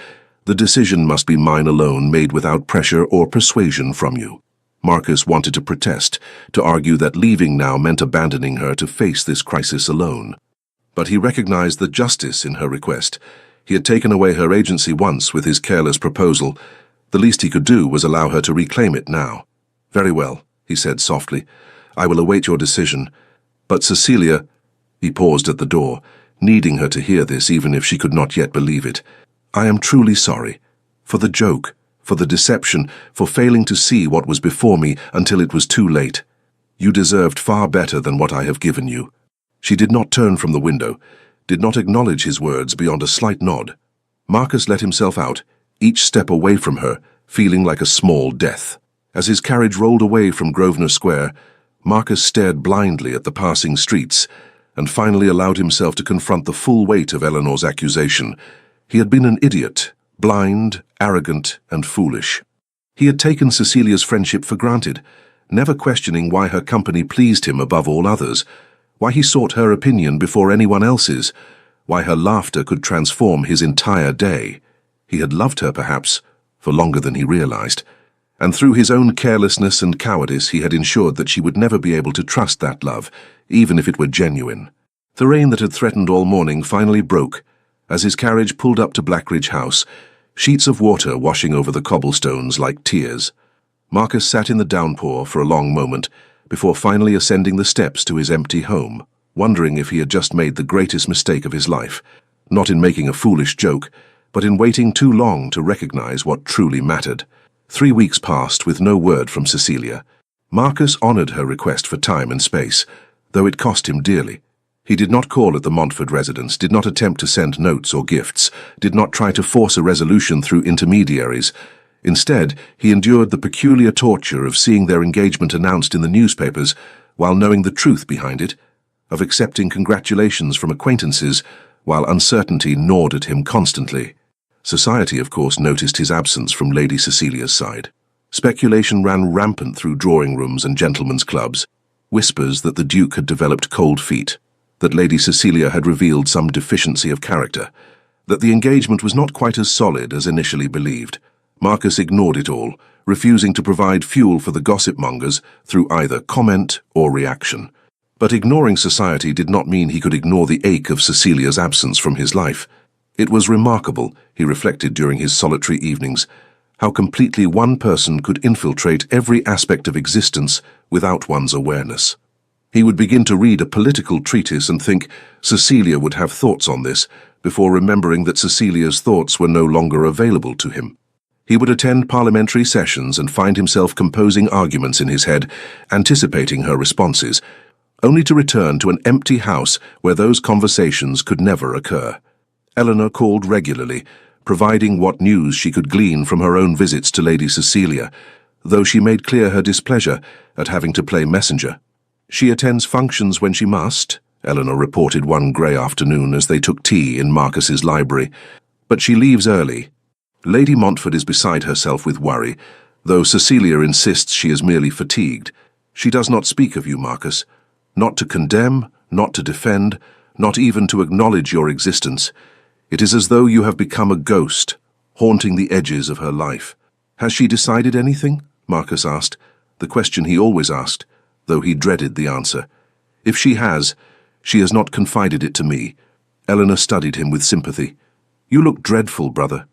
the decision must be mine alone, made without pressure or persuasion from you." Marcus wanted to protest, to argue that leaving now meant abandoning her to face this crisis alone. But he recognized the justice in her request. He had taken away her agency once with his careless proposal. The least he could do was allow her to reclaim it now. "Very well," he said softly. "I will await your decision. But Cecilia—" He paused at the door, needing her to hear this even if she could not yet believe it. "I am truly sorry. For the joke, for the deception, for failing to see what was before me until it was too late. You deserved far better than what I have given you." She did not turn from the window, did not acknowledge his words beyond a slight nod. Marcus let himself out, each step away from her, feeling like a small death. As his carriage rolled away from Grosvenor Square, Marcus stared blindly at the passing streets, and finally allowed himself to confront the full weight of Eleanor's accusation. He had been an idiot, blind, arrogant, and foolish. He had taken Cecilia's friendship for granted, never questioning why her company pleased him above all others, why he sought her opinion before anyone else's, why her laughter could transform his entire day. He had loved her, perhaps, for longer than he realized, and through his own carelessness and cowardice he had ensured that she would never be able to trust that love, even if it were genuine. The rain that had threatened all morning finally broke. As his carriage pulled up to Blackridge House, sheets of water washing over the cobblestones like tears. Marcus sat in the downpour for a long moment, before finally ascending the steps to his empty home, wondering if he had just made the greatest mistake of his life, not in making a foolish joke, but in waiting too long to recognize what truly mattered. 3 weeks passed with no word from Cecilia. Marcus honored her request for time and space, though it cost him dearly. He did not call at the Montford residence, did not attempt to send notes or gifts, did not try to force a resolution through intermediaries. Instead, he endured the peculiar torture of seeing their engagement announced in the newspapers while knowing the truth behind it, of accepting congratulations from acquaintances while uncertainty gnawed at him constantly. Society, of course, noticed his absence from Lady Cecilia's side. Speculation ran rampant through drawing rooms and gentlemen's clubs, whispers that the Duke had developed cold feet, that Lady Cecilia had revealed some deficiency of character, that the engagement was not quite as solid as initially believed. Marcus ignored it all, refusing to provide fuel for the gossip mongers through either comment or reaction. But ignoring society did not mean he could ignore the ache of Cecilia's absence from his life. It was remarkable, he reflected during his solitary evenings, how completely one person could infiltrate every aspect of existence without one's awareness. He would begin to read a political treatise and think Cecilia would have thoughts on this, before remembering that Cecilia's thoughts were no longer available to him. He would attend parliamentary sessions and find himself composing arguments in his head, anticipating her responses, only to return to an empty house where those conversations could never occur. Eleanor called regularly, providing what news she could glean from her own visits to Lady Cecilia, though she made clear her displeasure at having to play messenger. "She attends functions when she must," Eleanor reported one grey afternoon as they took tea in Marcus's library, "but she leaves early. Lady Montford is beside herself with worry, though Cecilia insists she is merely fatigued. She does not speak of you, Marcus, not to condemn, not to defend, not even to acknowledge your existence. It is as though you have become a ghost, haunting the edges of her life." "Has she decided anything?" Marcus asked, the question he always asked, though he dreaded the answer. "If she has not confided it to me. Eleanor studied him with sympathy. "You look dreadful, brother.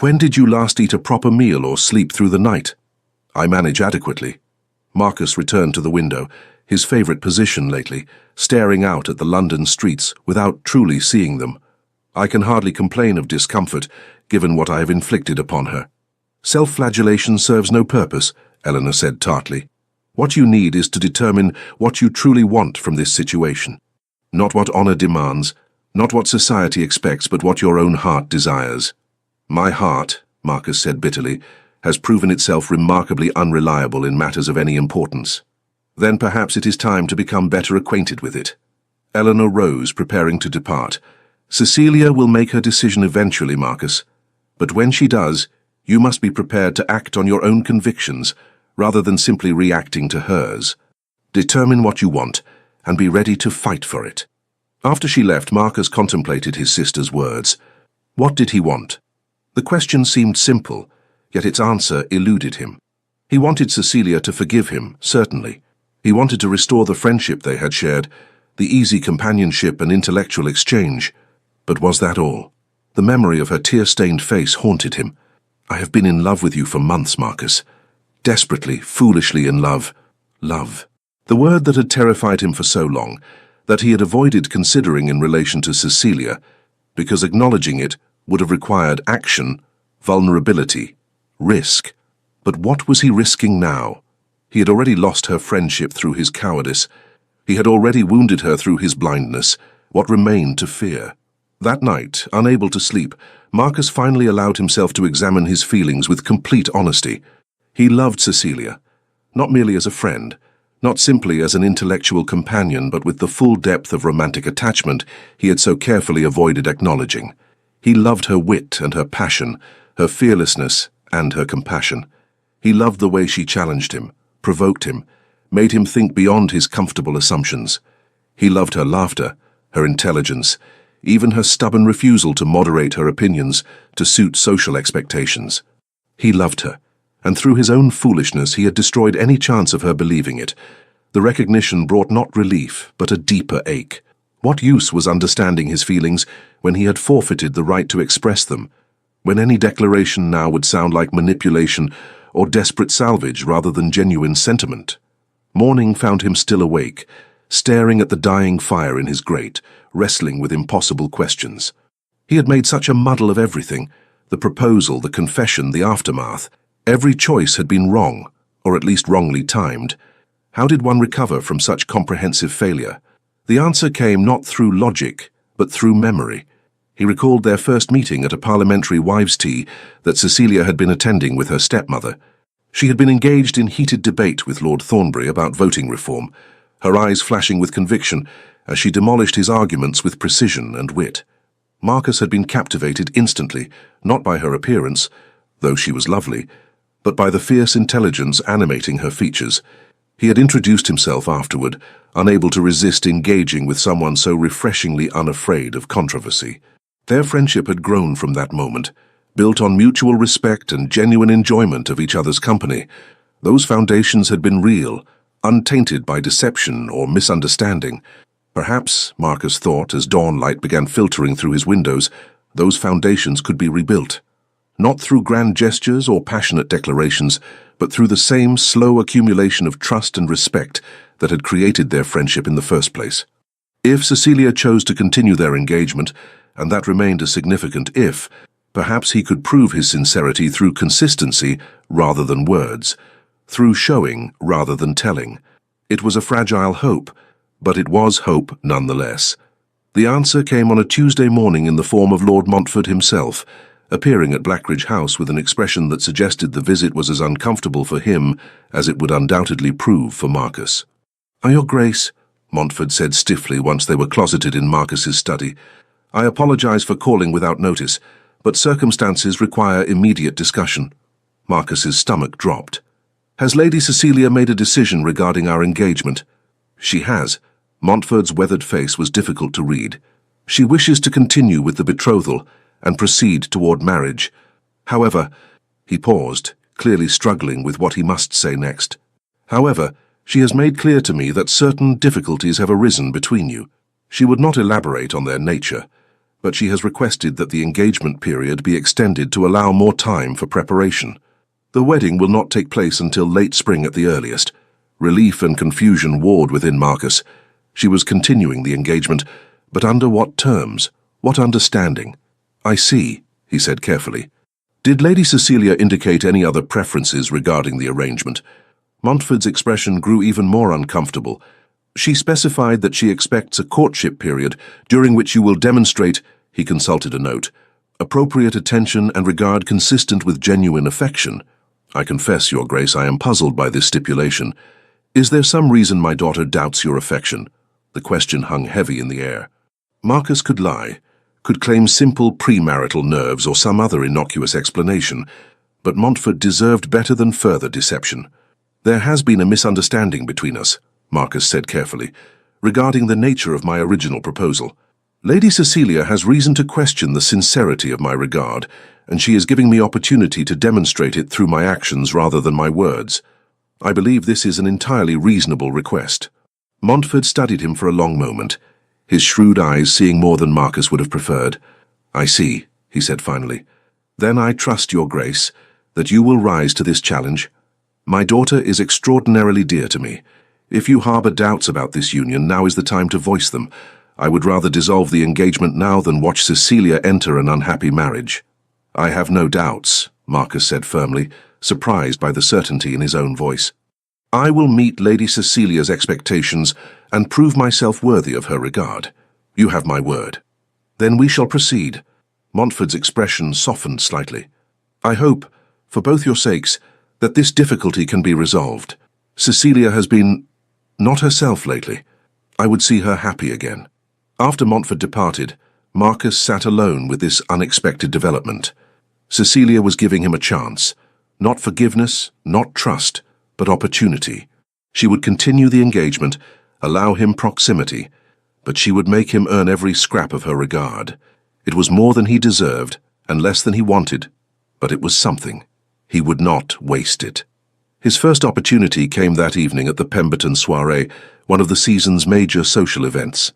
When did you last eat a proper meal or sleep through the night?" "I manage adequately." Marcus returned to the window, his favourite position lately, staring out at the London streets without truly seeing them. "I can hardly complain of discomfort, given what I have inflicted upon her." "Self-flagellation serves no purpose," Eleanor said tartly. "What you need is to determine what you truly want from this situation. Not what honour demands, not what society expects, but what your own heart desires." "My heart," Marcus said bitterly, "has proven itself remarkably unreliable in matters of any importance." "Then perhaps it is time to become better acquainted with it." Eleanor rose, preparing to depart. "Cecilia will make her decision eventually, Marcus. But when she does, you must be prepared to act on your own convictions, rather than simply reacting to hers. Determine what you want, and be ready to fight for it." After she left, Marcus contemplated his sister's words. What did he want? The question seemed simple, yet its answer eluded him. He wanted Cecilia to forgive him, certainly. He wanted to restore the friendship they had shared, the easy companionship and intellectual exchange. But was that all? The memory of her tear-stained face haunted him. "I have been in love with you for months, Marcus. Desperately, foolishly in love. Love." The word that had terrified him for so long, that he had avoided considering in relation to Cecilia, because acknowledging it would have required action, vulnerability, risk. But what was he risking now? He had already lost her friendship through his cowardice. He had already wounded her through his blindness. What remained to fear? That night, unable to sleep, Marcus finally allowed himself to examine his feelings with complete honesty. He loved Cecilia, not merely as a friend, not simply as an intellectual companion, but with the full depth of romantic attachment he had so carefully avoided acknowledging. He loved her wit and her passion, her fearlessness and her compassion. He loved the way she challenged him, provoked him, made him think beyond his comfortable assumptions. He loved her laughter, her intelligence, even her stubborn refusal to moderate her opinions to suit social expectations. He loved her, and through his own foolishness he had destroyed any chance of her believing it. The recognition brought not relief, but a deeper ache. What use was understanding his feelings when he had forfeited the right to express them, when any declaration now would sound like manipulation or desperate salvage rather than genuine sentiment? Morning found him still awake, staring at the dying fire in his grate, wrestling with impossible questions. He had made such a muddle of everything, the proposal, the confession, the aftermath. Every choice had been wrong, or at least wrongly timed. How did one recover from such comprehensive failure? The answer came not through logic, but through memory. He recalled their first meeting at a parliamentary wives' tea that Cecilia had been attending with her stepmother. She had been engaged in heated debate with Lord Thornbury about voting reform, her eyes flashing with conviction as she demolished his arguments with precision and wit. Marcus had been captivated instantly, not by her appearance, though she was lovely, but by the fierce intelligence animating her features. He had introduced himself afterward, unable to resist engaging with someone so refreshingly unafraid of controversy. Their friendship had grown from that moment, built on mutual respect and genuine enjoyment of each other's company. Those foundations had been real, untainted by deception or misunderstanding. Perhaps, Marcus thought as dawn light began filtering through his windows, those foundations could be rebuilt. Not through grand gestures or passionate declarations, but through the same slow accumulation of trust and respect that had created their friendship in the first place. If Cecilia chose to continue their engagement, and that remained a significant if, perhaps he could prove his sincerity through consistency rather than words, through showing rather than telling. It was a fragile hope, but it was hope nonetheless. The answer came on a Tuesday morning in the form of Lord Montfort himself, appearing at Blackridge House with an expression that suggested the visit was as uncomfortable for him as it would undoubtedly prove for Marcus. "Your Grace," Montfort said stiffly once they were closeted in Marcus's study, "I apologize for calling without notice, but circumstances require immediate discussion." Marcus's stomach dropped. "Has Lady Cecilia made a decision regarding our engagement?" "She has." Montfort's weathered face was difficult to read. "She wishes to continue with the betrothal and proceed toward marriage. However," he paused, clearly struggling with what he must say next. "However, she has made clear to me that certain difficulties have arisen between you." She would not elaborate on their nature, but she has requested that the engagement period be extended to allow more time for preparation. The wedding will not take place until late spring at the earliest. Relief and confusion warred within Marcus. She was continuing the engagement, but under what terms? What understanding? "I see," he said carefully. "Did Lady Cecilia indicate any other preferences regarding the arrangement?" Montford's expression grew even more uncomfortable. "She specified that she expects a courtship period during which you will demonstrate," he consulted a note, "appropriate attention and regard consistent with genuine affection. I confess, Your Grace, I am puzzled by this stipulation. Is there some reason my daughter doubts your affection?" The question hung heavy in the air. Marcus could lie, could claim simple premarital nerves or some other innocuous explanation, but Montfort deserved better than further deception. "There has been a misunderstanding between us," Marcus said carefully, "regarding the nature of my original proposal. Lady Cecilia has reason to question the sincerity of my regard, and she is giving me opportunity to demonstrate it through my actions rather than my words. I believe this is an entirely reasonable request." Montfort studied him for a long moment, his shrewd eyes seeing more than Marcus would have preferred. "I see," he said finally. "Then I trust, Your Grace, that you will rise to this challenge. My daughter is extraordinarily dear to me. If you harbour doubts about this union, now is the time to voice them. I would rather dissolve the engagement now than watch Cecilia enter an unhappy marriage." "I have no doubts," Marcus said firmly, surprised by the certainty in his own voice. "I will meet Lady Cecilia's expectations and prove myself worthy of her regard. You have my word." "Then we shall proceed." Montford's expression softened slightly. "I hope, for both your sakes, that this difficulty can be resolved. Cecilia has been not herself lately. I would see her happy again." After Montfort departed, Marcus sat alone with this unexpected development. Cecilia was giving him a chance. Not forgiveness, not trust, but opportunity. She would continue the engagement, allow him proximity, but she would make him earn every scrap of her regard. It was more than he deserved, and less than he wanted, but it was something. He would not waste it. His first opportunity came that evening at the Pemberton soiree, one of the season's major social events.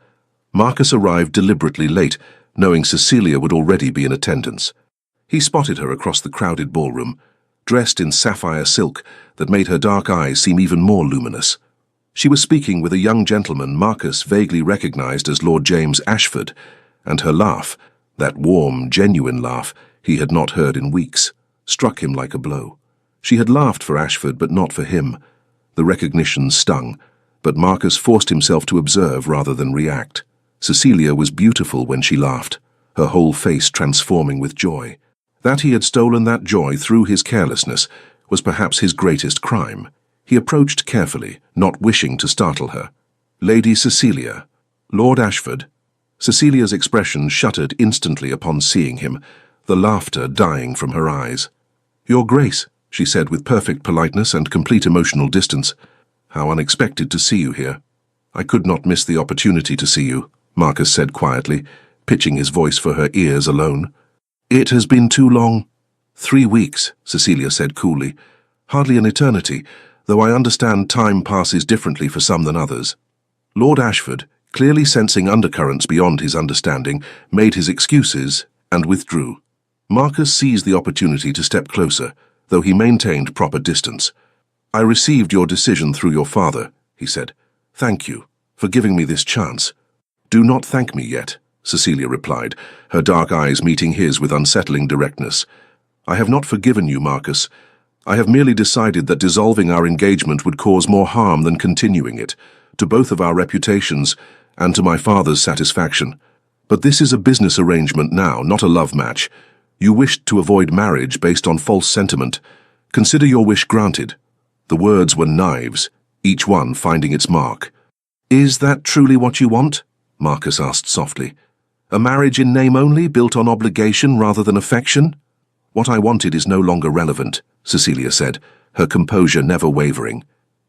Marcus arrived deliberately late, knowing Cecilia would already be in attendance. He spotted her across the crowded ballroom, dressed in sapphire silk that made her dark eyes seem even more luminous. She was speaking with a young gentleman Marcus vaguely recognized as Lord James Ashford, and her laugh, that warm, genuine laugh he had not heard in weeks, struck him like a blow. She had laughed for Ashford, but not for him. The recognition stung, but Marcus forced himself to observe rather than react. Cecilia was beautiful when she laughed, her whole face transforming with joy. That he had stolen that joy through his carelessness was perhaps his greatest crime. He approached carefully, not wishing to startle her. "Lady Cecilia." "Lord Ashford." Cecilia's expression shuttered instantly upon seeing him, the laughter dying from her eyes. "Your Grace," she said with perfect politeness and complete emotional distance. "How unexpected to see you here." "I could not miss the opportunity to see you," Marcus said quietly, pitching his voice for her ears alone. "It has been too long." 3 weeks, Cecilia said coolly. "Hardly an eternity, though I understand time passes differently for some than others." Lord Ashford, clearly sensing undercurrents beyond his understanding, made his excuses and withdrew. Marcus seized the opportunity to step closer, though he maintained proper distance. "I received your decision through your father," he said. "Thank you for giving me this chance." "Do not thank me yet," Cecilia replied, her dark eyes meeting his with unsettling directness. "I have not forgiven you, Marcus. I have merely decided that dissolving our engagement would cause more harm than continuing it, to both of our reputations and to my father's satisfaction. But this is a business arrangement now, not a love match. You wished to avoid marriage based on false sentiment. Consider your wish granted." The words were knives, each one finding its mark. "Is that truly what you want?" Marcus asked softly. "A marriage in name only, built on obligation rather than affection?" "What I wanted is no longer relevant," Cecilia said, her composure never wavering.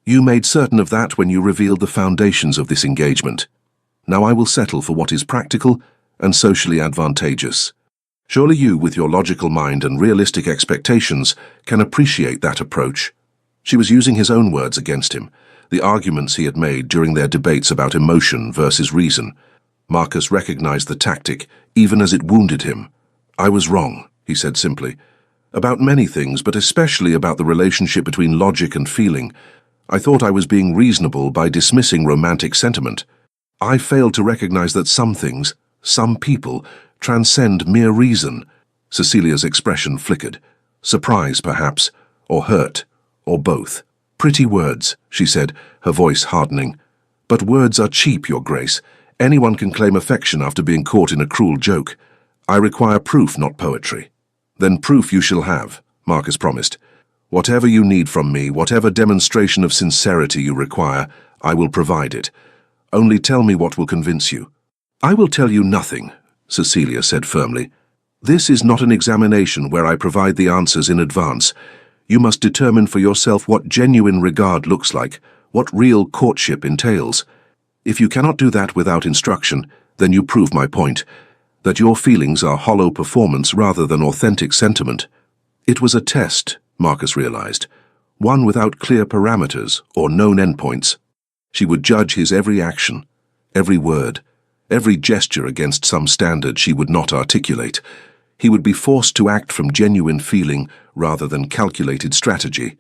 "You made certain of that when you revealed the foundations of this engagement. Now I will settle for what is practical and socially advantageous. Surely you, with your logical mind and realistic expectations, can appreciate that approach." She was using his own words against him, the arguments he had made during their debates about emotion versus reason. Marcus recognized the tactic, even as it wounded him. "I was wrong," he said simply. "About many things, but especially about the relationship between logic and feeling. I thought I was being reasonable by dismissing romantic sentiment. I failed to recognize that some things, some people, transcend mere reason." Cecilia's expression flickered. Surprise, perhaps, or hurt, or both. "Pretty words," she said, her voice hardening. "But words are cheap, Your Grace. Anyone can claim affection after being caught in a cruel joke. I require proof, not poetry." "Then proof you shall have," Marcus promised. "Whatever you need from me, whatever demonstration of sincerity you require, I will provide it. Only tell me what will convince you." "I will tell you nothing," Cecilia said firmly. "This is not an examination where I provide the answers in advance. You must determine for yourself what genuine regard looks like, what real courtship entails. If you cannot do that without instruction, then you prove my point, that your feelings are hollow performance rather than authentic sentiment." It was a test, Marcus realized, one without clear parameters or known endpoints. She would judge his every action, every word, every gesture against some standard she would not articulate. He would be forced to act from genuine feeling rather than calculated strategy.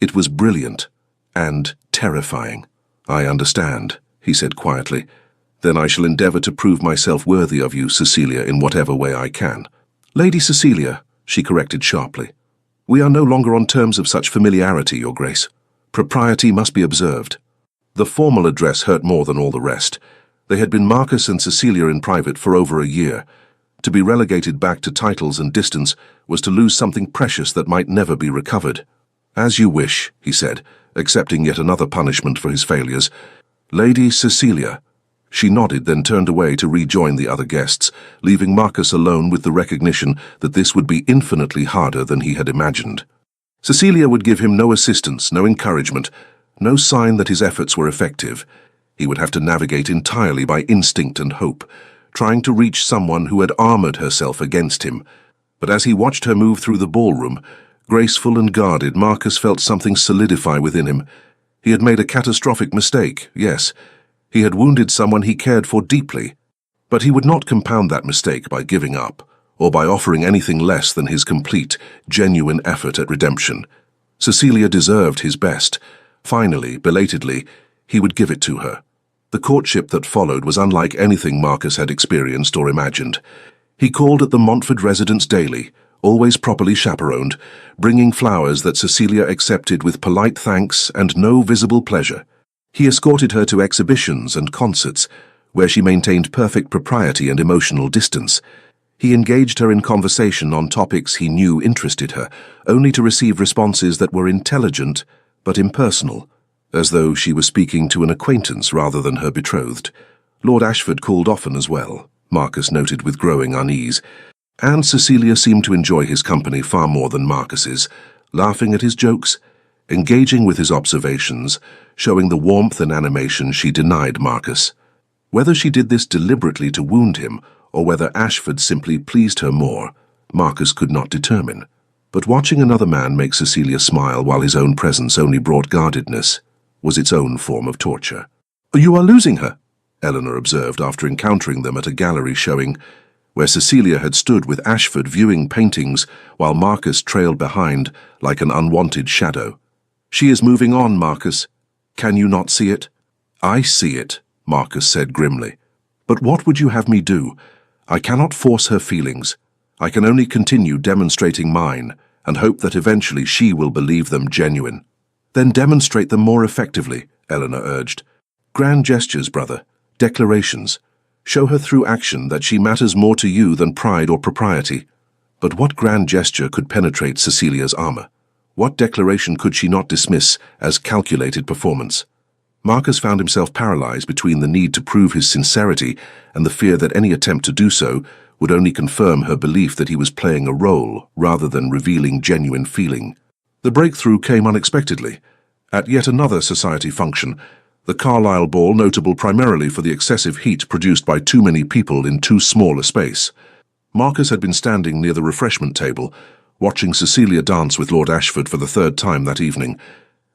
It was brilliant and terrifying. "I understand," he said quietly. "Then I shall endeavor to prove myself worthy of you, Cecilia, in whatever way I can." "Lady Cecilia," she corrected sharply. "We are no longer on terms of such familiarity, Your Grace. Propriety must be observed." The formal address hurt more than all the rest. They had been Marcus and Cecilia in private for over a year. To be relegated back to titles and distance was to lose something precious that might never be recovered. "As you wish," he said, accepting yet another punishment for his failures. "Lady Cecilia." She nodded, then turned away to rejoin the other guests, leaving Marcus alone with the recognition that this would be infinitely harder than he had imagined. Cecilia would give him no assistance, no encouragement, no sign that his efforts were effective. He would have to navigate entirely by instinct and hope, trying to reach someone who had armored herself against him. But as he watched her move through the ballroom, graceful and guarded, Marcus felt something solidify within him. He had made a catastrophic mistake, yes. He had wounded someone he cared for deeply. But he would not compound that mistake by giving up, or by offering anything less than his complete, genuine effort at redemption. Cecilia deserved his best. Finally, belatedly, he would give it to her. The courtship that followed was unlike anything Marcus had experienced or imagined. He called at the Montford residence daily, always properly chaperoned, bringing flowers that Cecilia accepted with polite thanks and no visible pleasure. He escorted her to exhibitions and concerts, where she maintained perfect propriety and emotional distance. He engaged her in conversation on topics he knew interested her, only to receive responses that were intelligent but impersonal, as though she was speaking to an acquaintance rather than her betrothed. Lord Ashford called often as well, Marcus noted with growing unease, and Cecilia seemed to enjoy his company far more than Marcus's, laughing at his jokes, engaging with his observations, showing the warmth and animation she denied Marcus. Whether she did this deliberately to wound him, or whether Ashford simply pleased her more, Marcus could not determine. But watching another man make Cecilia smile while his own presence only brought guardedness was its own form of torture. "You are losing her," Eleanor observed after encountering them at a gallery showing, where Cecilia had stood with Ashford viewing paintings while Marcus trailed behind like an unwanted shadow. "She is moving on, Marcus. Can you not see it?" "I see it," Marcus said grimly. "But what would you have me do? I cannot force her feelings. I can only continue demonstrating mine and hope that eventually she will believe them genuine." "Then demonstrate them more effectively," Eleanor urged. "Grand gestures, brother. Declarations. Show her through action that she matters more to you than pride or propriety." But what grand gesture could penetrate Cecilia's armor? What declaration could she not dismiss as calculated performance? Marcus found himself paralyzed between the need to prove his sincerity and the fear that any attempt to do so would only confirm her belief that he was playing a role rather than revealing genuine feeling. The breakthrough came unexpectedly. At yet another society function, the Carlisle ball notable primarily for the excessive heat produced by too many people in too small a space. Marcus had been standing near the refreshment table, watching Cecilia dance with Lord Ashford for the third time that evening,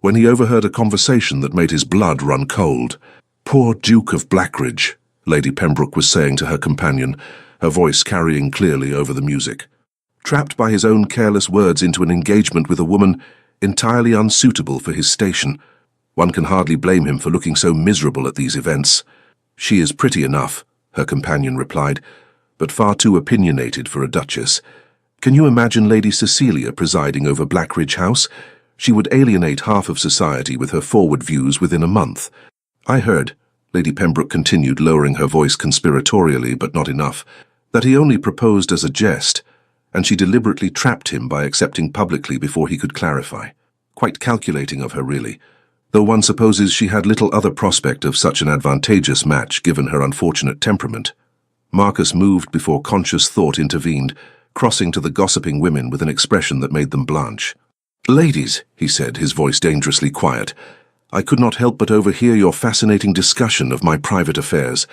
when he overheard a conversation that made his blood run cold. "Poor Duke of Blackridge," Lady Pembroke was saying to her companion, her voice carrying clearly over the music. Trapped by his own careless words into an engagement with a woman entirely unsuitable for his station. One can hardly blame him for looking so miserable at these events. She is pretty enough, her companion replied, but far too opinionated for a duchess. Can you imagine Lady Cecilia presiding over Blackridge House? She would alienate half of society with her forward views within a month. I heard, Lady Pembroke continued, lowering her voice conspiratorially but not enough, that he only proposed as a jest, and she deliberately trapped him by accepting publicly before he could clarify. Quite calculating of her, really, though one supposes she had little other prospect of such an advantageous match given her unfortunate temperament. Marcus moved before conscious thought intervened, crossing to the gossiping women with an expression that made them blanch. "Ladies," he said, his voice dangerously quiet, "I could not help but overhear your fascinating discussion of my private affairs.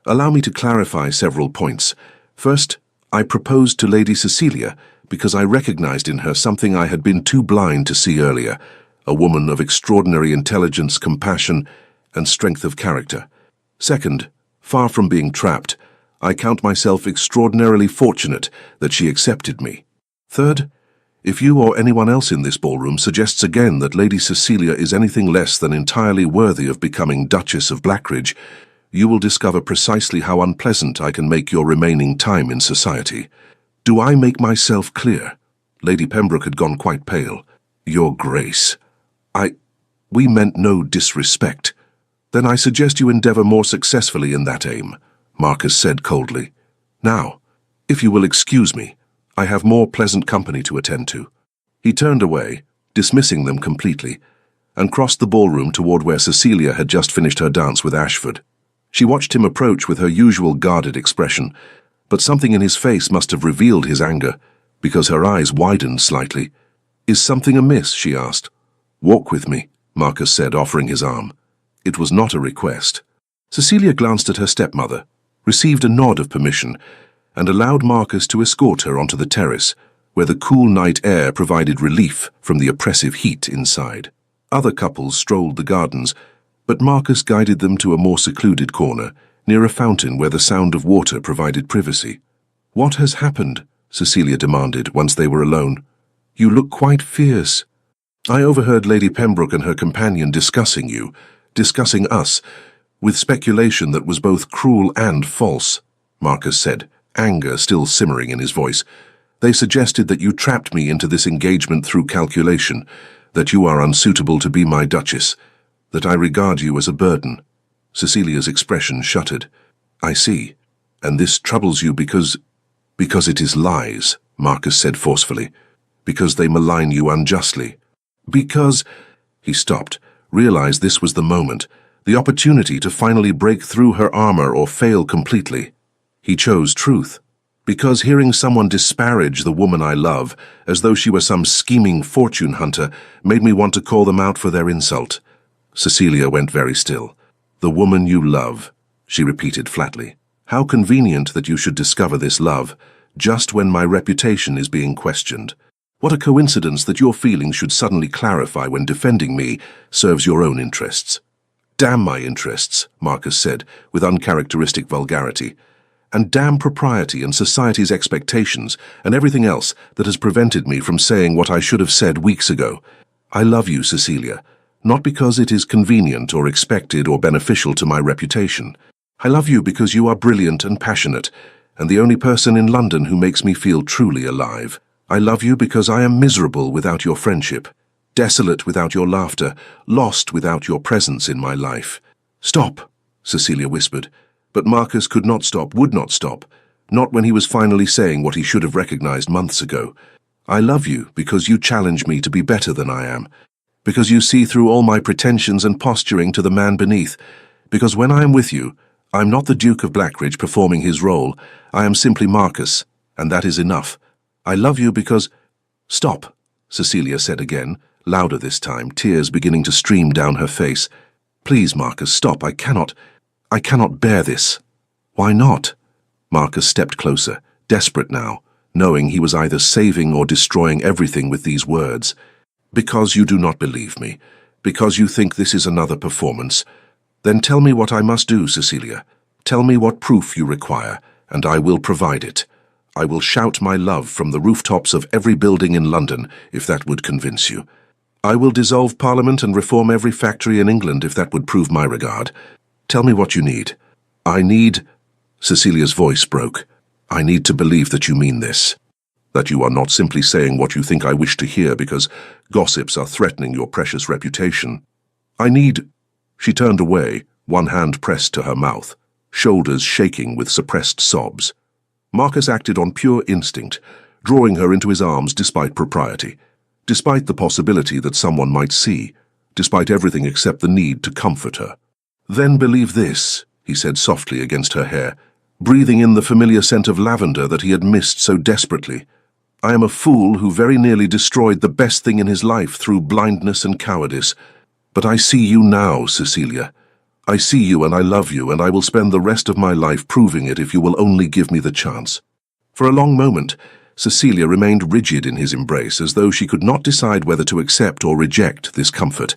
Allow me to clarify several points. First, I proposed to Lady Cecilia because I recognized in her something I had been too blind to see earlier, a woman of extraordinary intelligence, compassion, and strength of character. Second, far from being trapped, I count myself extraordinarily fortunate that she accepted me. Third, if you or anyone else in this ballroom suggests again that Lady Cecilia is anything less than entirely worthy of becoming Duchess of Blackridge, you will discover precisely how unpleasant I can make your remaining time in society. Do I make myself clear?" Lady Pembroke had gone quite pale. "Your Grace, we meant no disrespect." "Then I suggest you endeavour more successfully in that aim," Marcus said coldly. "Now, if you will excuse me, I have more pleasant company to attend to." He turned away, dismissing them completely, and crossed the ballroom toward where Cecilia had just finished her dance with Ashford. She watched him approach with her usual guarded expression, but something in his face must have revealed his anger, because her eyes widened slightly. "Is something amiss?" she asked. "Walk with me," Marcus said, offering his arm. It was not a request. Cecilia glanced at her stepmother, received a nod of permission, and allowed Marcus to escort her onto the terrace, where the cool night air provided relief from the oppressive heat inside. Other couples strolled the gardens, but Marcus guided them to a more secluded corner, near a fountain where the sound of water provided privacy. "What has happened?" Cecilia demanded once they were alone. "You look quite fierce." "I overheard Lady Pembroke and her companion discussing us, with speculation that was both cruel and false," Marcus said, anger still simmering in his voice. "They suggested that you trapped me into this engagement through calculation, that you are unsuitable to be my duchess, that I regard you as a burden." Cecilia's expression shuttered. "I see. And this troubles you because it is lies," Marcus said forcefully. "Because they malign you unjustly. Because—" He stopped, realized this was the moment, the opportunity to finally break through her armor or fail completely. He chose truth. "Because hearing someone disparage the woman I love, as though she were some scheming fortune hunter, made me want to call them out for their insult." Cecilia went very still. "The woman you love," she repeated flatly. "How convenient that you should discover this love, just when my reputation is being questioned. What a coincidence that your feelings should suddenly clarify when defending me serves your own interests." "Damn my interests," Marcus said, with uncharacteristic vulgarity. "And damn propriety and society's expectations and everything else that has prevented me from saying what I should have said weeks ago. I love you, Cecilia, not because it is convenient or expected or beneficial to my reputation. I love you because you are brilliant and passionate, and the only person in London who makes me feel truly alive. I love you because I am miserable without your friendship, desolate without your laughter, lost without your presence in my life." "Stop," Cecilia whispered, but Marcus could not stop, would not stop, not when he was finally saying what he should have recognized months ago. "I love you because you challenge me to be better than I am, because you see through all my pretensions and posturing to the man beneath, because when I am with you, I'm not the Duke of Blackridge performing his role, I am simply Marcus, and that is enough. I love you because—" "Stop," Cecilia said again, louder this time, tears beginning to stream down her face. "Please, Marcus, stop. I cannot bear this." "Why not?" Marcus stepped closer, desperate now, knowing he was either saving or destroying everything with these words. "Because you do not believe me. Because you think this is another performance. Then tell me what I must do, Cecilia. Tell me what proof you require, and I will provide it. I will shout my love from the rooftops of every building in London, if that would convince you. I will dissolve Parliament and reform every factory in England, if that would prove my regard. Tell me what you need. I need... Cecilia's voice broke. I need to believe that you mean this. That you are not simply saying what you think I wish to hear because gossips are threatening your precious reputation. I need... She turned away, one hand pressed to her mouth, shoulders shaking with suppressed sobs. Marcus acted on pure instinct, drawing her into his arms despite propriety, despite the possibility that someone might see, despite everything except the need to comfort her. Then believe this, he said softly against her hair, breathing in the familiar scent of lavender that he had missed so desperately. I am a fool who very nearly destroyed the best thing in his life through blindness and cowardice. But I see you now, Cecilia. I see you and I love you, and I will spend the rest of my life proving it if you will only give me the chance. For a long moment, Cecilia remained rigid in his embrace, as though she could not decide whether to accept or reject this comfort.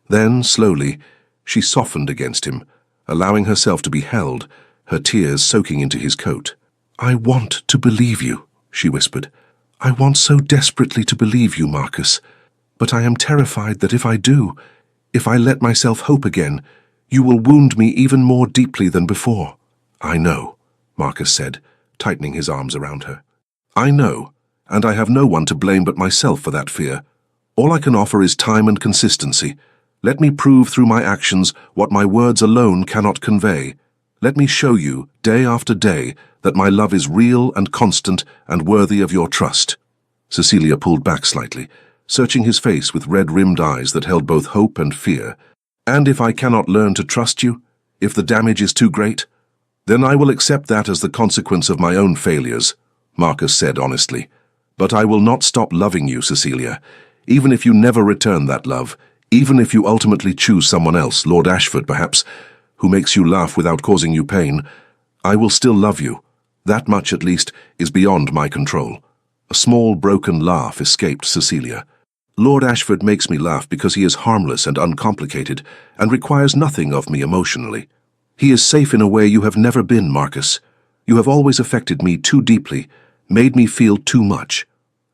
Then, slowly, she softened against him, allowing herself to be held, her tears soaking into his coat. I want to believe you, she whispered. I want so desperately to believe you, Marcus. But I am terrified that if I do, if I let myself hope again, you will wound me even more deeply than before. I know, Marcus said, tightening his arms around her. I know, and I have no one to blame but myself for that fear. All I can offer is time and consistency. Let me prove through my actions what my words alone cannot convey. Let me show you, day after day, that my love is real and constant and worthy of your trust. Cecilia pulled back slightly, searching his face with red-rimmed eyes that held both hope and fear. And if I cannot learn to trust you, if the damage is too great, then I will accept that as the consequence of my own failures, Marcus said honestly. But I will not stop loving you, Cecilia, even if you never return that love, even if you ultimately choose someone else, Lord Ashford perhaps, who makes you laugh without causing you pain. I will still love you. That much, at least, is beyond my control. A small, broken laugh escaped Cecilia. Lord Ashford makes me laugh because he is harmless and uncomplicated and requires nothing of me emotionally. He is safe in a way you have never been, Marcus. You have always affected me too deeply, made me feel too much.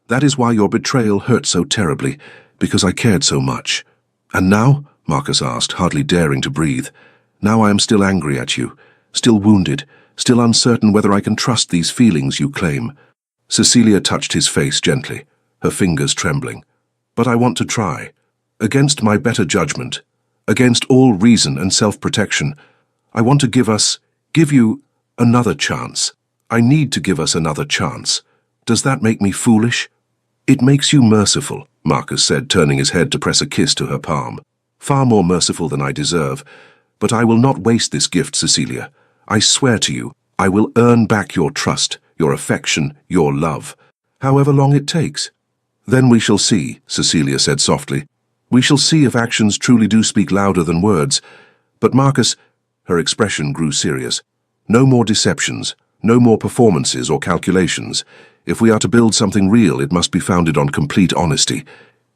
That is why your betrayal hurt so terribly, because I cared so much. And now, Marcus asked, hardly daring to breathe, now I am still angry at you, still wounded, still uncertain whether I can trust these feelings you claim. Cecilia touched his face gently, her fingers trembling. But I want to try. Against my better judgment, against all reason and self-protection, I want to give you another chance. I need to give us another chance. Does that make me foolish? It makes you merciful, Marcus said, turning his head to press a kiss to her palm. Far more merciful than I deserve. But I will not waste this gift, Cecilia. I swear to you, I will earn back your trust, your affection, your love, however long it takes. Then we shall see, Cecilia said softly. We shall see if actions truly do speak louder than words. But Marcus, her expression grew serious. No more deceptions, no more performances or calculations. If we are to build something real, it must be founded on complete honesty,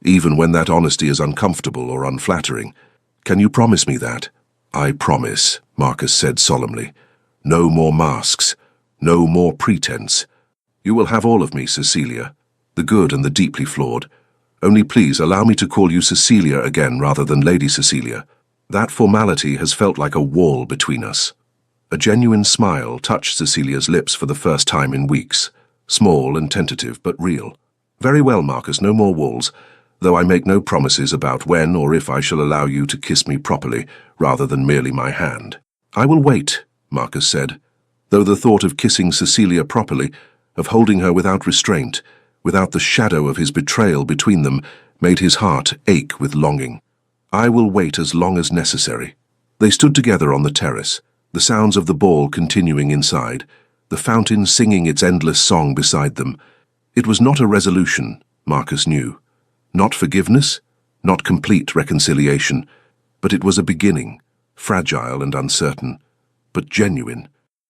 even when that honesty is uncomfortable or unflattering. Can you promise me that? I promise, Marcus said solemnly. No more masks, no more pretense. You will have all of me, Cecilia, the good and the deeply flawed. Only please allow me to call you Cecilia again rather than Lady Cecilia. That formality has felt like a wall between us. A genuine smile touched Cecilia's lips for the first time in weeks, small and tentative but real. Very well, Marcus, no more walls, though I make no promises about when or if I shall allow you to kiss me properly rather than merely my hand. I will wait, Marcus said, though the thought of kissing Cecilia properly, of holding her without restraint, without the shadow of his betrayal between them, made his heart ache with longing. I will wait as long as necessary. They stood together on the terrace, the sounds of the ball continuing inside, the fountain singing its endless song beside them. It was not a resolution, Marcus knew. Not forgiveness, not complete reconciliation, but it was a beginning, fragile and uncertain, but genuine.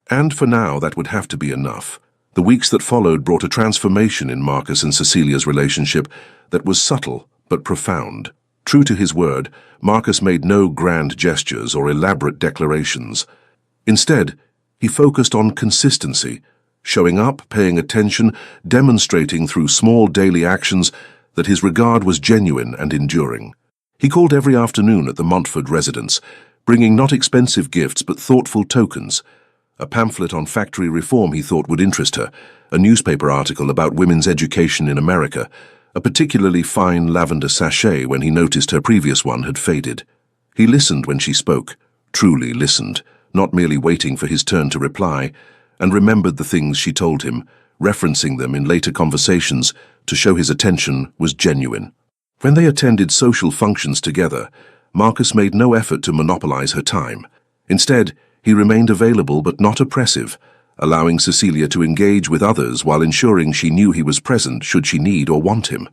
And for now that would have to be enough. The weeks that followed brought a transformation in Marcus and Cecilia's relationship that was subtle but profound. True to his word, Marcus made no grand gestures or elaborate declarations. Instead, He focused on consistency, showing up, paying attention, demonstrating through small daily actions that his regard was genuine and enduring. He called every afternoon at the Montford residence, bringing not expensive gifts but thoughtful tokens. A pamphlet on factory reform he thought would interest her, a newspaper article about women's education in America, a particularly fine lavender sachet when he noticed her previous one had faded. He listened when she spoke, truly listened, not merely waiting for his turn to reply, and remembered the things she told him, referencing them in later conversations to show his attention was genuine. When they attended social functions together, Marcus made no effort to monopolize her time. Instead, he remained available but not oppressive, allowing Cecilia to engage with others while ensuring she knew he was present should she need or want him.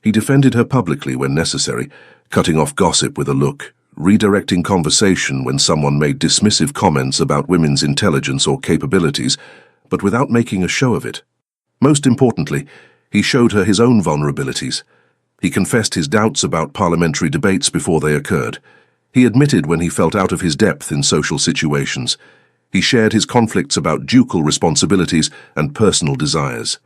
He defended her publicly when necessary, cutting off gossip with a look, redirecting conversation when someone made dismissive comments about women's intelligence or capabilities, but without making a show of it. Most importantly, he showed her his own vulnerabilities. He confessed his doubts about parliamentary debates before they occurred. He admitted when he felt out of his depth in social situations. He shared his conflicts about ducal responsibilities and personal desires.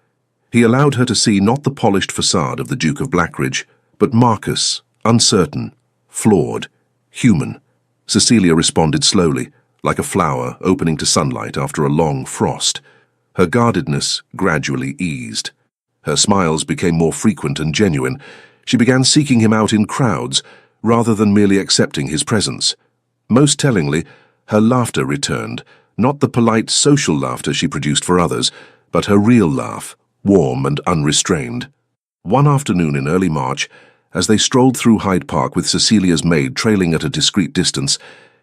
He allowed her to see not the polished facade of the Duke of Blackridge, but Marcus, uncertain, flawed, human. Cecilia responded slowly, like a flower opening to sunlight after a long frost. Her guardedness gradually eased. Her smiles became more frequent and genuine. She began seeking him out in crowds, rather than merely accepting his presence. Most tellingly, her laughter returned, not the polite social laughter she produced for others, but her real laugh, warm and unrestrained. One afternoon in early March, as they strolled through Hyde Park with Cecilia's maid trailing at a discreet distance,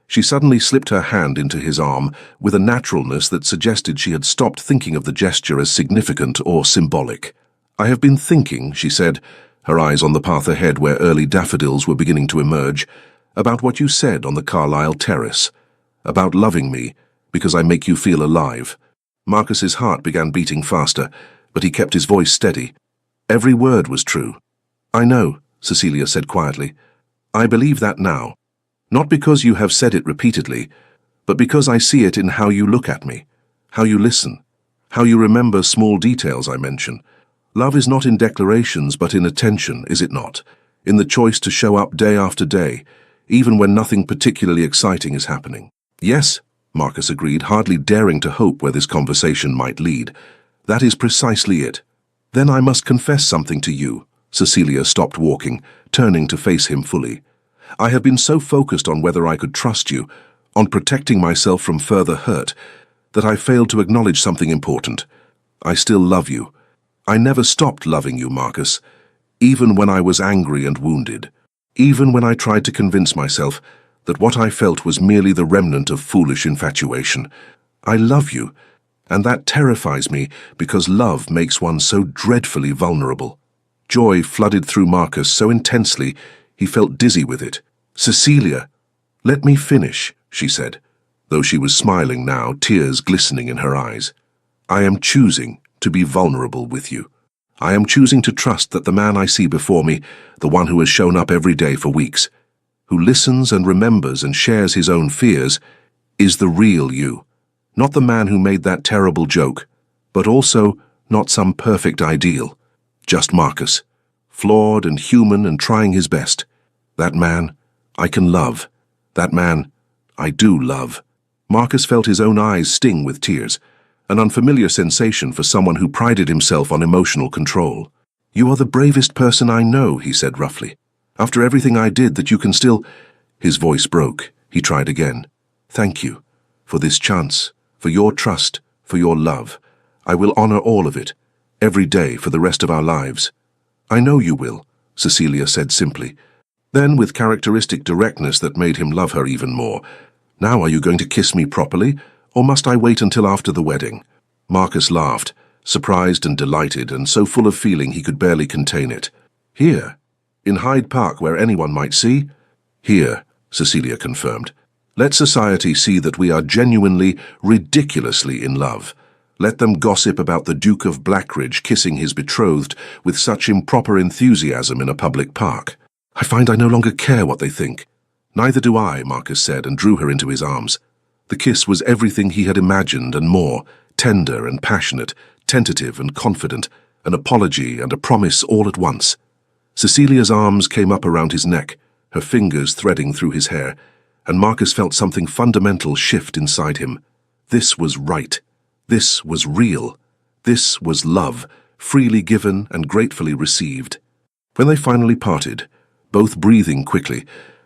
she suddenly slipped her hand into his arm with a naturalness that suggested she had stopped thinking of the gesture as significant or symbolic. "I have been thinking," she said, her eyes on the path ahead where early daffodils were beginning to emerge, "about what you said on the Carlisle terrace, about loving me because I make you feel alive." Marcus's heart began beating faster, but he kept his voice steady. Every word was true. "I know," Cecilia said quietly. "I believe that now. Not because you have said it repeatedly, but because I see it in how you look at me, how you listen, how you remember small details I mention. Love is not in declarations but in attention, is it not? In the choice to show up day after day, even when nothing particularly exciting is happening." "Yes," Marcus agreed, hardly daring to hope where this conversation might lead. "That is precisely it." "Then I must confess something to you." Cecilia stopped walking, turning to face him fully. "I have been so focused on whether I could trust you, on protecting myself from further hurt, that I failed to acknowledge something important. I still love you. I never stopped loving you, Marcus, even when I was angry and wounded, even when I tried to convince myself that what I felt was merely the remnant of foolish infatuation. I love you, and that terrifies me because love makes one so dreadfully vulnerable." Joy flooded through Marcus so intensely he felt dizzy with it. "Cecilia, let me finish," she said, though she was smiling now, tears glistening in her eyes. "I am choosing to be vulnerable with you. I am choosing to trust that the man I see before me, the one who has shown up every day for weeks, who listens and remembers and shares his own fears, is the real you. Not the man who made that terrible joke, but also not some perfect ideal. Just Marcus, flawed and human and trying his best. That man I can love. That man I do love." Marcus felt his own eyes sting with tears, an unfamiliar sensation for someone who prided himself on emotional control. "You are the bravest person I know," he said roughly. "After everything I did, that you can still—" His voice broke. He tried again. "Thank you for this chance, for your trust, for your love. I will honor all of it, every day for the rest of our lives." "I know you will," Cecilia said simply. Then, with characteristic directness that made him love her even more, "Now are you going to kiss me properly, or must I wait until after the wedding?" Marcus laughed, surprised and delighted, and so full of feeling he could barely contain it. "Here? In Hyde Park, where anyone might see?" "Here," Cecilia confirmed. "Let society see that we are genuinely, ridiculously in love. Let them gossip about the Duke of Blackridge kissing his betrothed with such improper enthusiasm in a public park. I find I no longer care what they think." "Neither do I," Marcus said, and drew her into his arms. The kiss was everything he had imagined and more, tender and passionate, tentative and confident, an apology and a promise all at once. Cecilia's arms came up around his neck, her fingers threading through his hair, and Marcus felt something fundamental shift inside him. This was right. This was real. This was love, freely given and gratefully received. When they finally parted, both breathing quickly,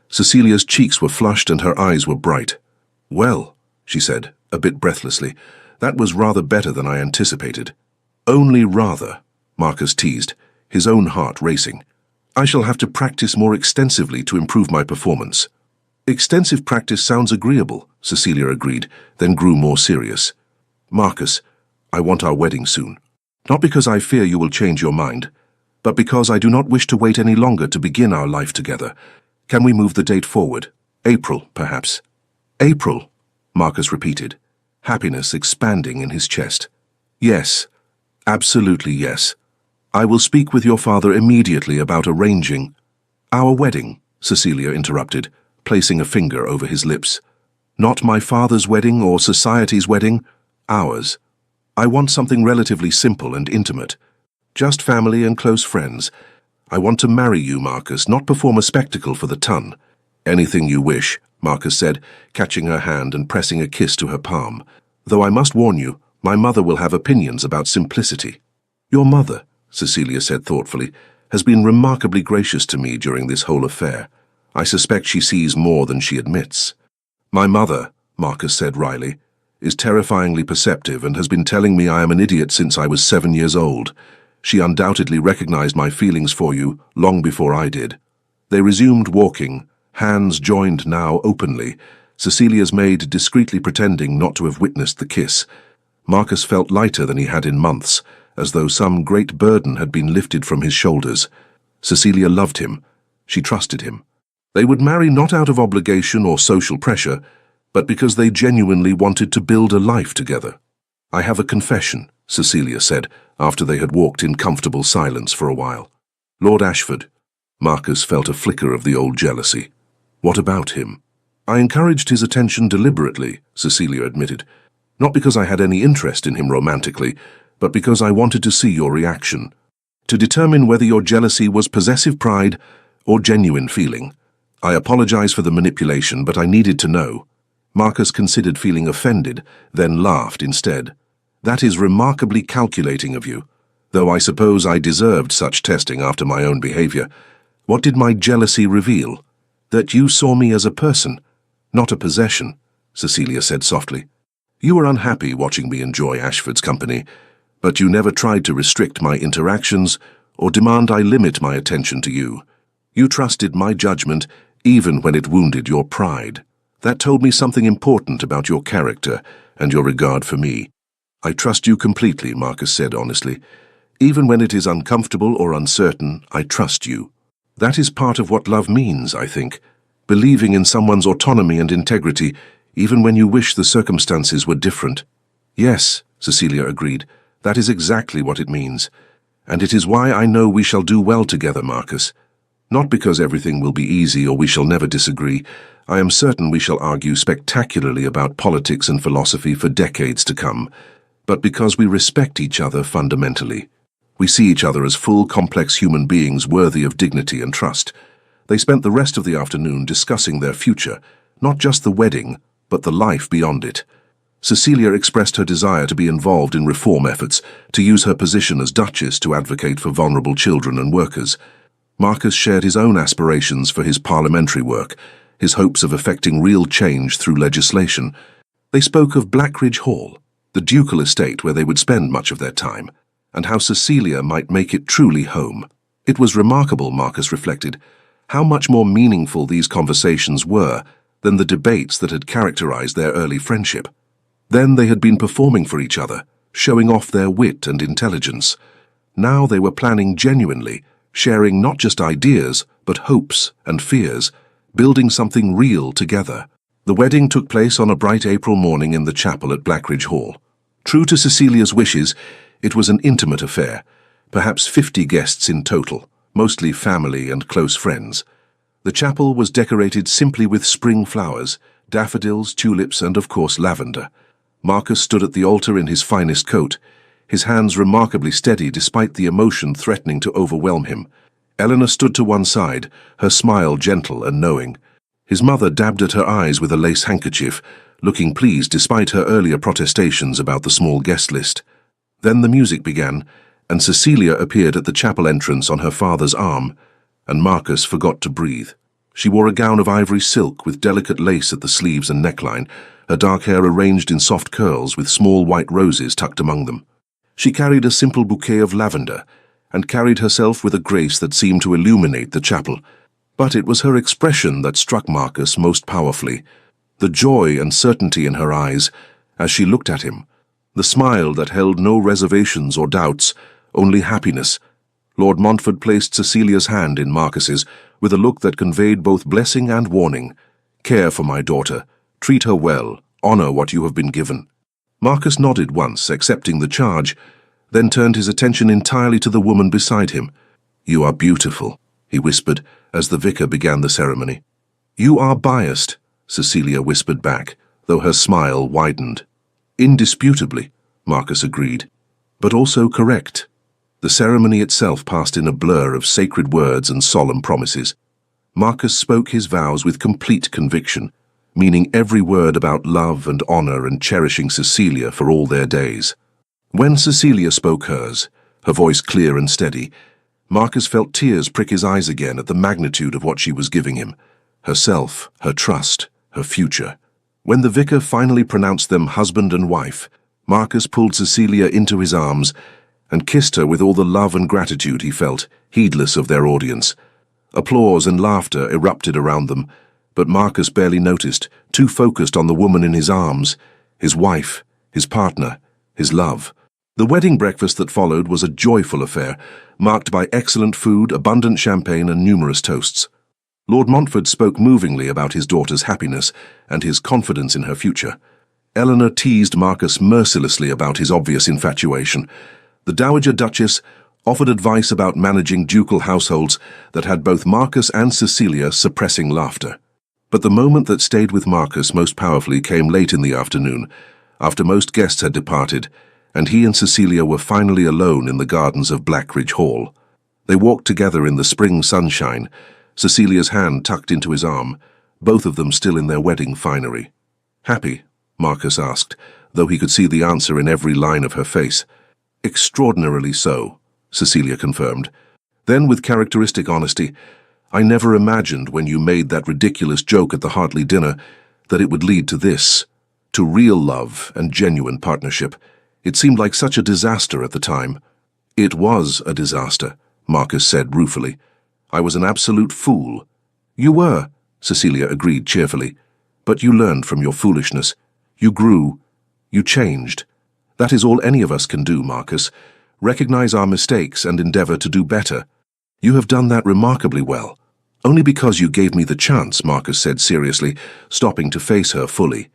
Cecilia's cheeks were flushed and her eyes were bright. "Well," she said, a bit breathlessly, "that was rather better than I anticipated." "Only rather," Marcus teased, his own heart racing. "I shall have to practice more extensively to improve my performance." "Extensive practice sounds agreeable," Cecilia agreed, then grew more serious. "Marcus, I want our wedding soon. Not because I fear you will change your mind, but because I do not wish to wait any longer to begin our life together. Can we move the date forward? April, perhaps?" "April," Marcus repeated, happiness expanding in his chest. "Yes, absolutely yes. I will speak with your father immediately about arranging—" "Our wedding," Cecilia interrupted, placing a finger over his lips. "Not my father's wedding or society's wedding, ours. I want something relatively simple and intimate. Just family and close friends. I want to marry you, Marcus, not perform a spectacle for the ton." "Anything you wish," Marcus said, catching her hand and pressing a kiss to her palm. "Though I must warn you, my mother will have opinions about simplicity." "Your mother," Cecilia said thoughtfully, "has been remarkably gracious to me during this whole affair. I suspect she sees more than she admits." "My mother," Marcus said wryly, "is terrifyingly perceptive and has been telling me I am an idiot since I was 7 years old. She undoubtedly recognized my feelings for you long before I did." They resumed walking, hands joined now openly, Cecilia's maid discreetly pretending not to have witnessed the kiss. Marcus felt lighter than he had in months, as though some great burden had been lifted from his shoulders. Cecilia loved him. She trusted him. They would marry not out of obligation or social pressure, but because they genuinely wanted to build a life together. "I have a confession," Cecilia said, after they had walked in comfortable silence for a while. "Lord Ashford." Marcus felt a flicker of the old jealousy. "What about him?" "I encouraged his attention deliberately," Cecilia admitted. "Not because I had any interest in him romantically, but because I wanted to see your reaction. To determine whether your jealousy was possessive pride or genuine feeling. I apologize for the manipulation, but I needed to know." Marcus considered feeling offended, then laughed instead. "That is remarkably calculating of you, though I suppose I deserved such testing after my own behavior. What did my jealousy reveal? That you saw me as a person, not a possession," Cecilia said softly. "You were unhappy watching me enjoy Ashford's company, but you never tried to restrict my interactions or demand I limit my attention to you. You trusted my judgment even when it wounded your pride. That told me something important about your character and your regard for me." "I trust you completely," Marcus said honestly. "Even when it is uncomfortable or uncertain, I trust you. That is part of what love means, I think. Believing in someone's autonomy and integrity, even when you wish the circumstances were different." "Yes," Cecilia agreed, "that is exactly what it means. And it is why I know we shall do well together, Marcus. Not because everything will be easy or we shall never disagree. I am certain we shall argue spectacularly about politics and philosophy for decades to come, but because we respect each other fundamentally. We see each other as full, complex human beings worthy of dignity and trust." They spent the rest of the afternoon discussing their future, not just the wedding, but the life beyond it. Cecilia expressed her desire to be involved in reform efforts, to use her position as Duchess to advocate for vulnerable children and workers. Marcus shared his own aspirations for his parliamentary work, his hopes of effecting real change through legislation. They spoke of Blackridge Hall, the ducal estate where they would spend much of their time, and how Cecilia might make it truly home. It was remarkable, Marcus reflected, how much more meaningful these conversations were than the debates that had characterized their early friendship. Then they had been performing for each other, showing off their wit and intelligence. Now they were planning genuinely, sharing not just ideas, but hopes and fears, building something real together. The wedding took place on a bright April morning in the chapel at Blackridge Hall. True to Cecilia's wishes, it was an intimate affair, perhaps 50 guests in total, mostly family and close friends. The chapel was decorated simply with spring flowers, daffodils, tulips, and of course lavender. Marcus stood at the altar in his finest coat, his hands remarkably steady despite the emotion threatening to overwhelm him. Eleanor stood to one side, her smile gentle and knowing. His mother dabbed at her eyes with a lace handkerchief, looking pleased despite her earlier protestations about the small guest list. Then the music began, and Cecilia appeared at the chapel entrance on her father's arm, and Marcus forgot to breathe. She wore a gown of ivory silk with delicate lace at the sleeves and neckline, her dark hair arranged in soft curls with small white roses tucked among them. She carried a simple bouquet of lavender, and carried herself with a grace that seemed to illuminate the chapel. But it was her expression that struck Marcus most powerfully, the joy and certainty in her eyes as she looked at him, the smile that held no reservations or doubts, only happiness. Lord Montfort placed Cecilia's hand in Marcus's with a look that conveyed both blessing and warning. "Care for my daughter. Treat her well. Honor what you have been given." Marcus nodded once, accepting the charge, then turned his attention entirely to the woman beside him. "You are beautiful," he whispered as the vicar began the ceremony. "You are biased," Cecilia whispered back, though her smile widened. "Indisputably," Marcus agreed, "but also correct." The ceremony itself passed in a blur of sacred words and solemn promises. Marcus spoke his vows with complete conviction, meaning every word about love and honor and cherishing Cecilia for all their days. When Cecilia spoke hers, her voice clear and steady, Marcus felt tears prick his eyes again at the magnitude of what she was giving him. Herself, her trust, her future. When the vicar finally pronounced them husband and wife, Marcus pulled Cecilia into his arms and kissed her with all the love and gratitude he felt, heedless of their audience. Applause and laughter erupted around them, but Marcus barely noticed, too focused on the woman in his arms, his wife, his partner, his love. The wedding breakfast that followed was a joyful affair, marked by excellent food, abundant champagne, and numerous toasts. Lord Montfort spoke movingly about his daughter's happiness and his confidence in her future. Eleanor teased Marcus mercilessly about his obvious infatuation. The Dowager Duchess offered advice about managing ducal households that had both Marcus and Cecilia suppressing laughter. But the moment that stayed with Marcus most powerfully came late in the afternoon, after most guests had departed, and he and Cecilia were finally alone in the gardens of Blackridge Hall. They walked together in the spring sunshine, Cecilia's hand tucked into his arm, both of them still in their wedding finery. "Happy?" Marcus asked, though he could see the answer in every line of her face. "Extraordinarily so," Cecilia confirmed. Then, with characteristic honesty, "I never imagined when you made that ridiculous joke at the Hartley dinner that it would lead to this, to real love and genuine partnership. It seemed like such a disaster at the time." "It was a disaster," Marcus said ruefully. "I was an absolute fool." "You were," Cecilia agreed cheerfully. "But you learned from your foolishness. You grew. You changed. That is all any of us can do, Marcus. Recognize our mistakes and endeavor to do better. You have done that remarkably well." "Only because you gave me the chance," Marcus said seriously, stopping to face her fully.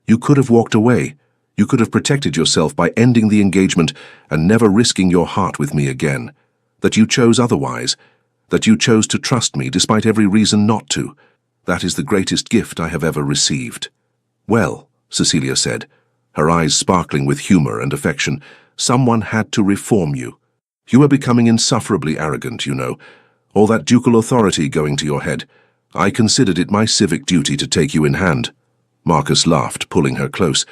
"You could have walked away. You could have protected yourself by ending the engagement and never risking your heart with me again. That you chose otherwise. That you chose to trust me despite every reason not to. That is the greatest gift I have ever received." "Well," Cecilia said, her eyes sparkling with humor and affection, "someone had to reform you. You are becoming insufferably arrogant, you know. All that ducal authority going to your head. I considered it my civic duty to take you in hand." Marcus laughed, pulling her close.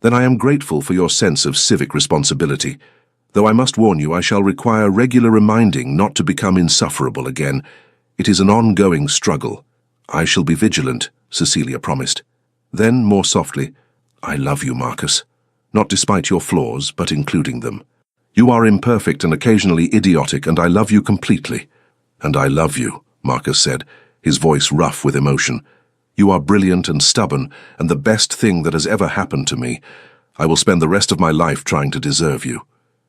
"Then I am grateful for your sense of civic responsibility. Though I must warn you, I shall require regular reminding not to become insufferable again. It is an ongoing struggle." "I shall be vigilant," Cecilia promised. Then, more softly, "I love you, Marcus. Not despite your flaws, but including them. You are imperfect and occasionally idiotic, and I love you completely." "And I love you," Marcus said, his voice rough with emotion. "You are brilliant and stubborn, and the best thing that has ever happened to me. I will spend the rest of my life trying to deserve you."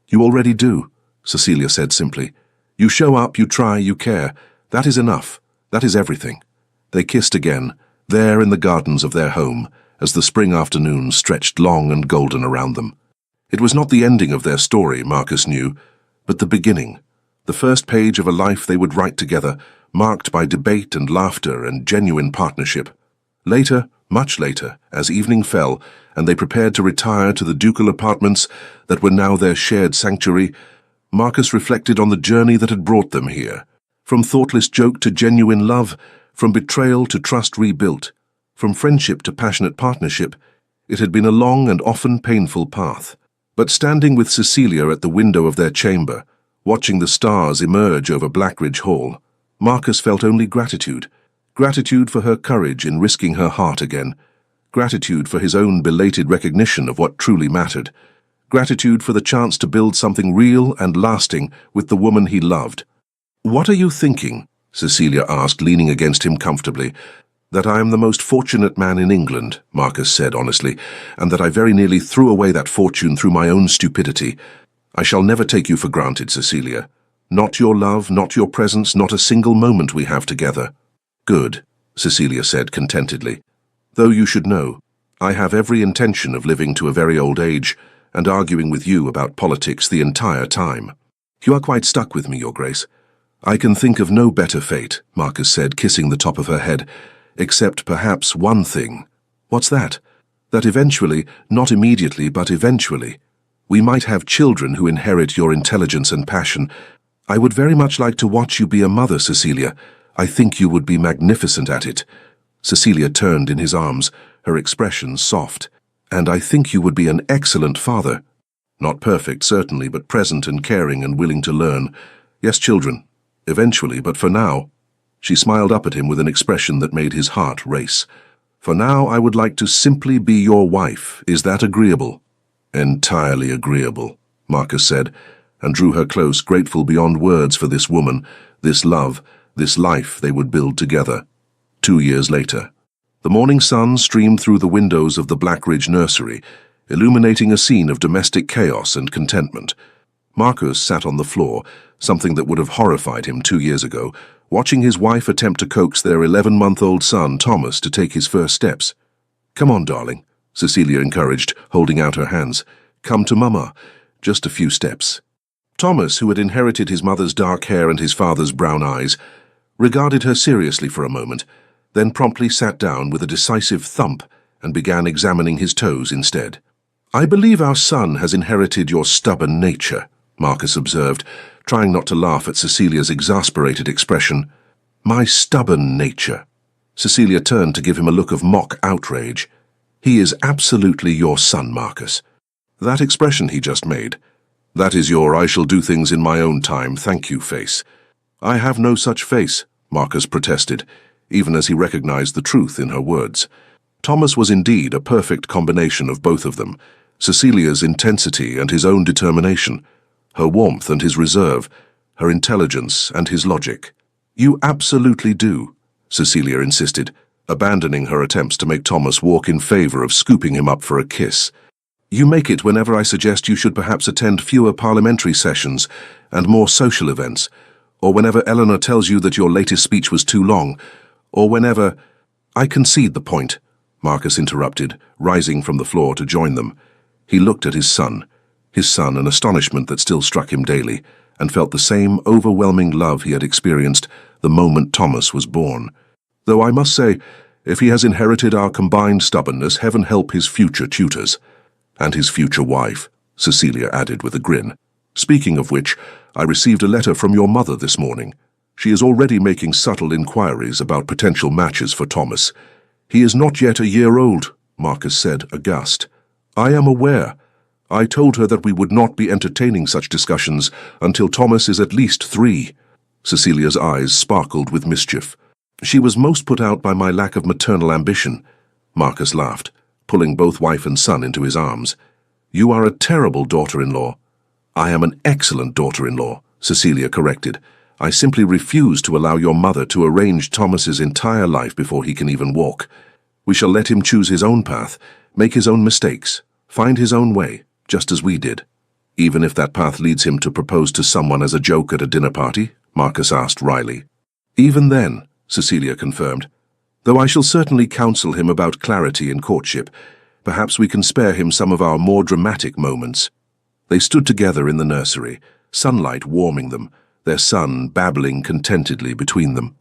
"You already do," Cecilia said simply. "You show up, you try, you care. That is enough. That is everything." They kissed again, there in the gardens of their home, as the spring afternoon stretched long and golden around them. It was not the ending of their story, Marcus knew, but the beginning, the first page of a life they would write together, marked by debate and laughter and genuine partnership. Later, Much later, as evening fell, and they prepared to retire to the ducal apartments that were now their shared sanctuary, Marcus reflected on the journey that had brought them here. From thoughtless joke to genuine love, from betrayal to trust rebuilt, from friendship to passionate partnership, it had been a long and often painful path. But standing with Cecilia at the window of their chamber, watching the stars emerge over Blackridge Hall, Marcus felt only gratitude. Gratitude for her courage in risking her heart again. Gratitude for his own belated recognition of what truly mattered. Gratitude for the chance to build something real and lasting with the woman he loved. "What are you thinking?" Cecilia asked, leaning against him comfortably. "That I am the most fortunate man in England," Marcus said honestly, "and that I very nearly threw away that fortune through my own stupidity. I shall never take you for granted, Cecilia. Not your love, not your presence, not a single moment we have together." "Good," Cecilia said contentedly. "Though you should know, I have every intention of living to a very old age and arguing with you about politics the entire time. You are quite stuck with me, Your Grace." "I can think of no better fate," Marcus said, kissing the top of her head, "except perhaps one thing." "What's that?" "That eventually, not immediately, but eventually, we might have children who inherit your intelligence and passion. I would very much like to watch you be a mother, Cecilia. I think you would be magnificent at it." Cecilia turned in his arms, her expression soft. "And I think you would be an excellent father. Not perfect, certainly, but present and caring and willing to learn. Yes, children. Eventually, but for now." She smiled up at him with an expression that made his heart race. "For now, I would like to simply be your wife. Is that agreeable?" "Entirely agreeable," Marcus said, and drew her close, grateful beyond words for this woman, this love, this life they would build together. 2 years later. The morning sun streamed through the windows of the Blackridge nursery, illuminating a scene of domestic chaos and contentment. Marcus sat on the floor, something that would have horrified him 2 years ago, watching his wife attempt to coax their 11-month-old son, Thomas, to take his first steps. "Come on, darling," Cecilia encouraged, holding out her hands. "Come to Mama. Just a few steps." Thomas, who had inherited his mother's dark hair and his father's brown eyes, regarded her seriously for a moment, then promptly sat down with a decisive thump and began examining his toes instead. "I believe our son has inherited your stubborn nature," Marcus observed, trying not to laugh at Cecilia's exasperated expression. "My stubborn nature." Cecilia turned to give him a look of mock outrage. "He is absolutely your son, Marcus. That expression he just made, that is your I shall do things in my own time, thank you face." "I have no such face," Marcus protested, even as he recognized the truth in her words. Thomas was indeed a perfect combination of both of them, Cecilia's intensity and his own determination, her warmth and his reserve, her intelligence and his logic. "You absolutely do," Cecilia insisted, abandoning her attempts to make Thomas walk in favor of scooping him up for a kiss. "You make it whenever I suggest you should perhaps attend fewer parliamentary sessions and more social events, or whenever Eleanor tells you that your latest speech was too long, or whenever—" "I concede the point," Marcus interrupted, rising from the floor to join them. He looked at his son, an astonishment that still struck him daily, and felt the same overwhelming love he had experienced the moment Thomas was born. "Though I must say, if he has inherited our combined stubbornness, heaven help his future tutors." "And his future wife," Cecilia added with a grin. "Speaking of which, I received a letter from your mother this morning. She is already making subtle inquiries about potential matches for Thomas." "He is not yet a year old," Marcus said, aghast. "I am aware. I told her that we would not be entertaining such discussions until Thomas is at least 3. Cecilia's eyes sparkled with mischief. "She was most put out by my lack of maternal ambition." Marcus laughed, pulling both wife and son into his arms. "You are a terrible daughter-in-law." "I am an excellent daughter-in-law," Cecilia corrected. "I simply refuse to allow your mother to arrange Thomas's entire life before he can even walk. We shall let him choose his own path, make his own mistakes, find his own way, just as we did." "Even if that path leads him to propose to someone as a joke at a dinner party?" Marcus asked wryly. "Even then," Cecilia confirmed. "Though I shall certainly counsel him about clarity in courtship. Perhaps we can spare him some of our more dramatic moments." They stood together in the nursery, sunlight warming them, their son babbling contentedly between them.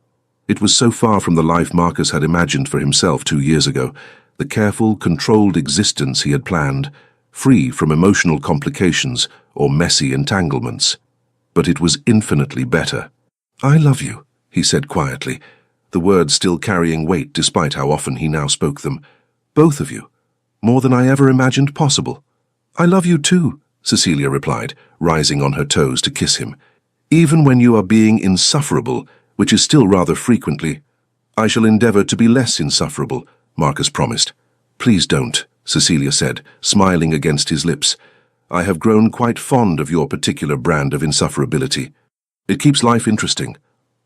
It was so far from the life Marcus had imagined for himself 2 years ago, the careful, controlled existence he had planned, free from emotional complications or messy entanglements. But it was infinitely better. "I love you," he said quietly, the words still carrying weight despite how often he now spoke them. "Both of you. More than I ever imagined possible." "I love you too," Cecilia replied, rising on her toes to kiss him. "Even when you are being insufferable, which is still rather frequently." "I shall endeavour to be less insufferable," Marcus promised. "Please don't," Cecilia said, smiling against his lips. "I have grown quite fond of your particular brand of insufferability. It keeps life interesting."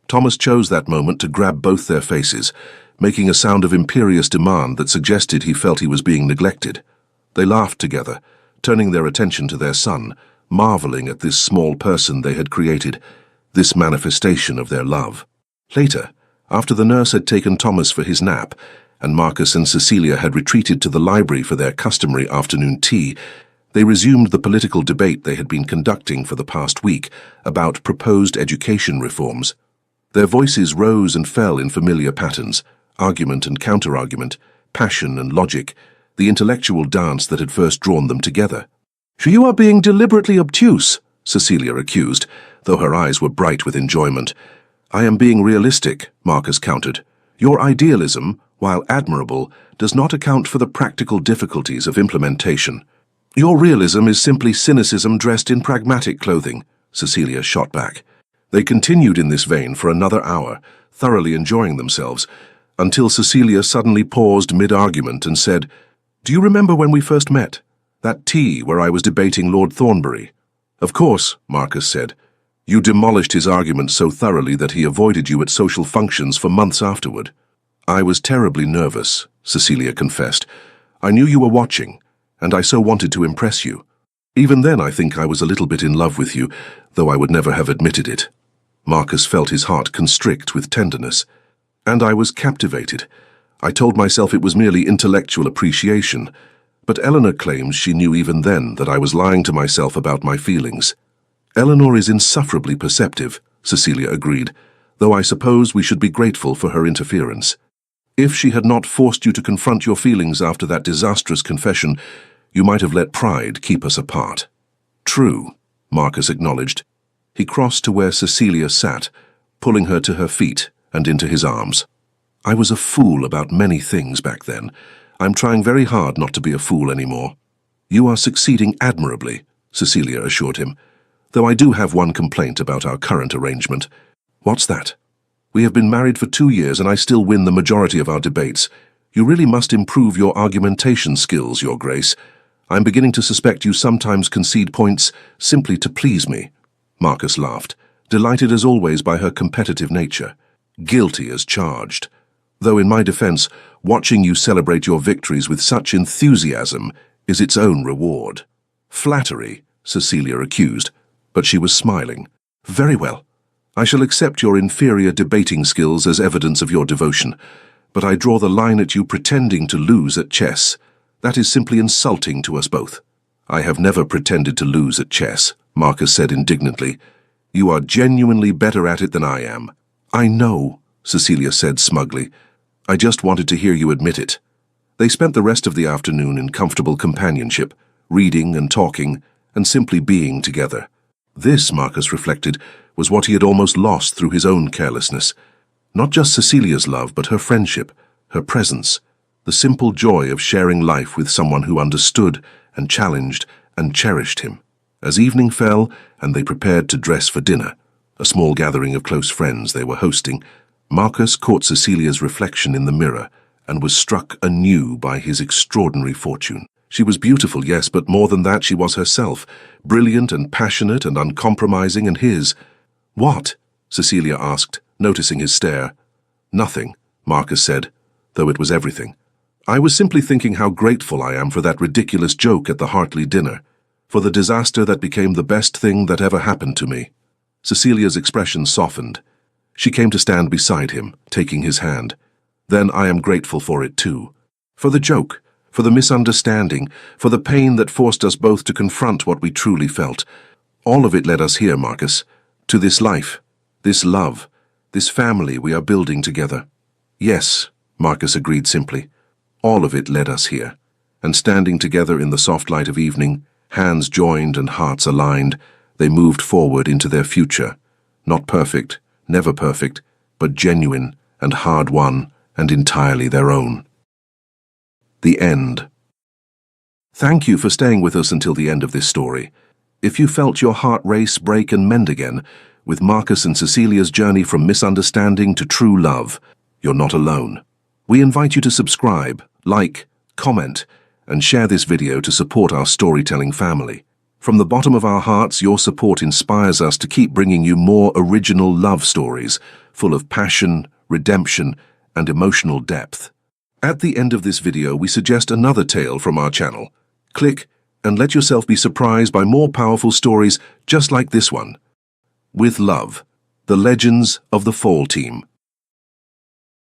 Thomas chose that moment to grab both their faces, making a sound of imperious demand that suggested he felt he was being neglected. They laughed together, turning their attention to their son, marveling at this small person they had created, this manifestation of their love. Later, after the nurse had taken Thomas for his nap, and Marcus and Cecilia had retreated to the library for their customary afternoon tea, they resumed the political debate they had been conducting for the past week about proposed education reforms. Their voices rose and fell in familiar patterns, argument and counter-argument, passion and logic, the intellectual dance that had first drawn them together. "You are being deliberately obtuse," Cecilia accused, though her eyes were bright with enjoyment. "I am being realistic," Marcus countered. "Your idealism, while admirable, does not account for the practical difficulties of implementation." "Your realism is simply cynicism dressed in pragmatic clothing," Cecilia shot back. They continued in this vein for another hour, thoroughly enjoying themselves, until Cecilia suddenly paused mid-argument and said, "Do you remember when we first met? That tea where I was debating Lord Thornbury?" "Of course," Marcus said. "You demolished his argument so thoroughly that he avoided you at social functions for months afterward." "I was terribly nervous," Cecilia confessed. "I knew you were watching, and I so wanted to impress you. Even then I think I was a little bit in love with you, though I would never have admitted it." Marcus felt his heart constrict with tenderness. "And I was captivated. I told myself it was merely intellectual appreciation, but Eleanor claims she knew even then that I was lying to myself about my feelings." "Eleanor is insufferably perceptive," Cecilia agreed, "though I suppose we should be grateful for her interference. If she had not forced you to confront your feelings after that disastrous confession, you might have let pride keep us apart." "True," Marcus acknowledged. He crossed to where Cecilia sat, pulling her to her feet and into his arms. "I was a fool about many things back then. I'm trying very hard not to be a fool anymore." "You are succeeding admirably," Cecilia assured him, "though I do have one complaint about our current arrangement." "What's that?" "We have been married for 2 years and I still win the majority of our debates. You really must improve your argumentation skills, Your Grace. I'm beginning to suspect you sometimes concede points simply to please me." Marcus laughed, delighted as always by her competitive nature. "Guilty as charged. Though in my defense, watching you celebrate your victories with such enthusiasm is its own reward." "Flattery," Cecilia accused, but she was smiling. "Very well. I shall accept your inferior debating skills as evidence of your devotion, but I draw the line at you pretending to lose at chess. That is simply insulting to us both." "I have never pretended to lose at chess," Marcus said indignantly. "You are genuinely better at it than I am." "I know," Cecilia said smugly. "I just wanted to hear you admit it." They spent the rest of the afternoon in comfortable companionship, reading and talking, and simply being together. This, Marcus reflected, was what he had almost lost through his own carelessness. Not just Cecilia's love, but her friendship, her presence, the simple joy of sharing life with someone who understood and challenged and cherished him. As evening fell and they prepared to dress for dinner, a small gathering of close friends they were hosting, Marcus caught Cecilia's reflection in the mirror and was struck anew by his extraordinary fortune. She was beautiful, yes, but more than that she was herself, brilliant and passionate and uncompromising, and his. "What?" Cecilia asked, noticing his stare. "Nothing," Marcus said, though it was everything. "I was simply thinking how grateful I am for that ridiculous joke at the Hartley dinner, for the disaster that became the best thing that ever happened to me." Cecilia's expression softened. She came to stand beside him, taking his hand. "Then I am grateful for it too. For the joke, for the misunderstanding, for the pain that forced us both to confront what we truly felt. All of it led us here, Marcus, to this life, this love, this family we are building together." "Yes," Marcus agreed simply. All of it led us here. And standing together in the soft light of evening, hands joined and hearts aligned, they moved forward into their future. Not perfect, never perfect, but genuine and hard-won and entirely their own. The end. Thank you for staying with us until the end of this story. If you felt your heart race, break and mend again, with Marcus and Cecilia's journey from misunderstanding to true love, you're not alone. We invite you to subscribe, like, comment, and share this video to support our storytelling family. From the bottom of our hearts, your support inspires us to keep bringing you more original love stories, full of passion, redemption, and emotional depth. At the end of this video, we suggest another tale from our channel. Click and let yourself be surprised by more powerful stories just like this one. With love, the legends of the Fall Team.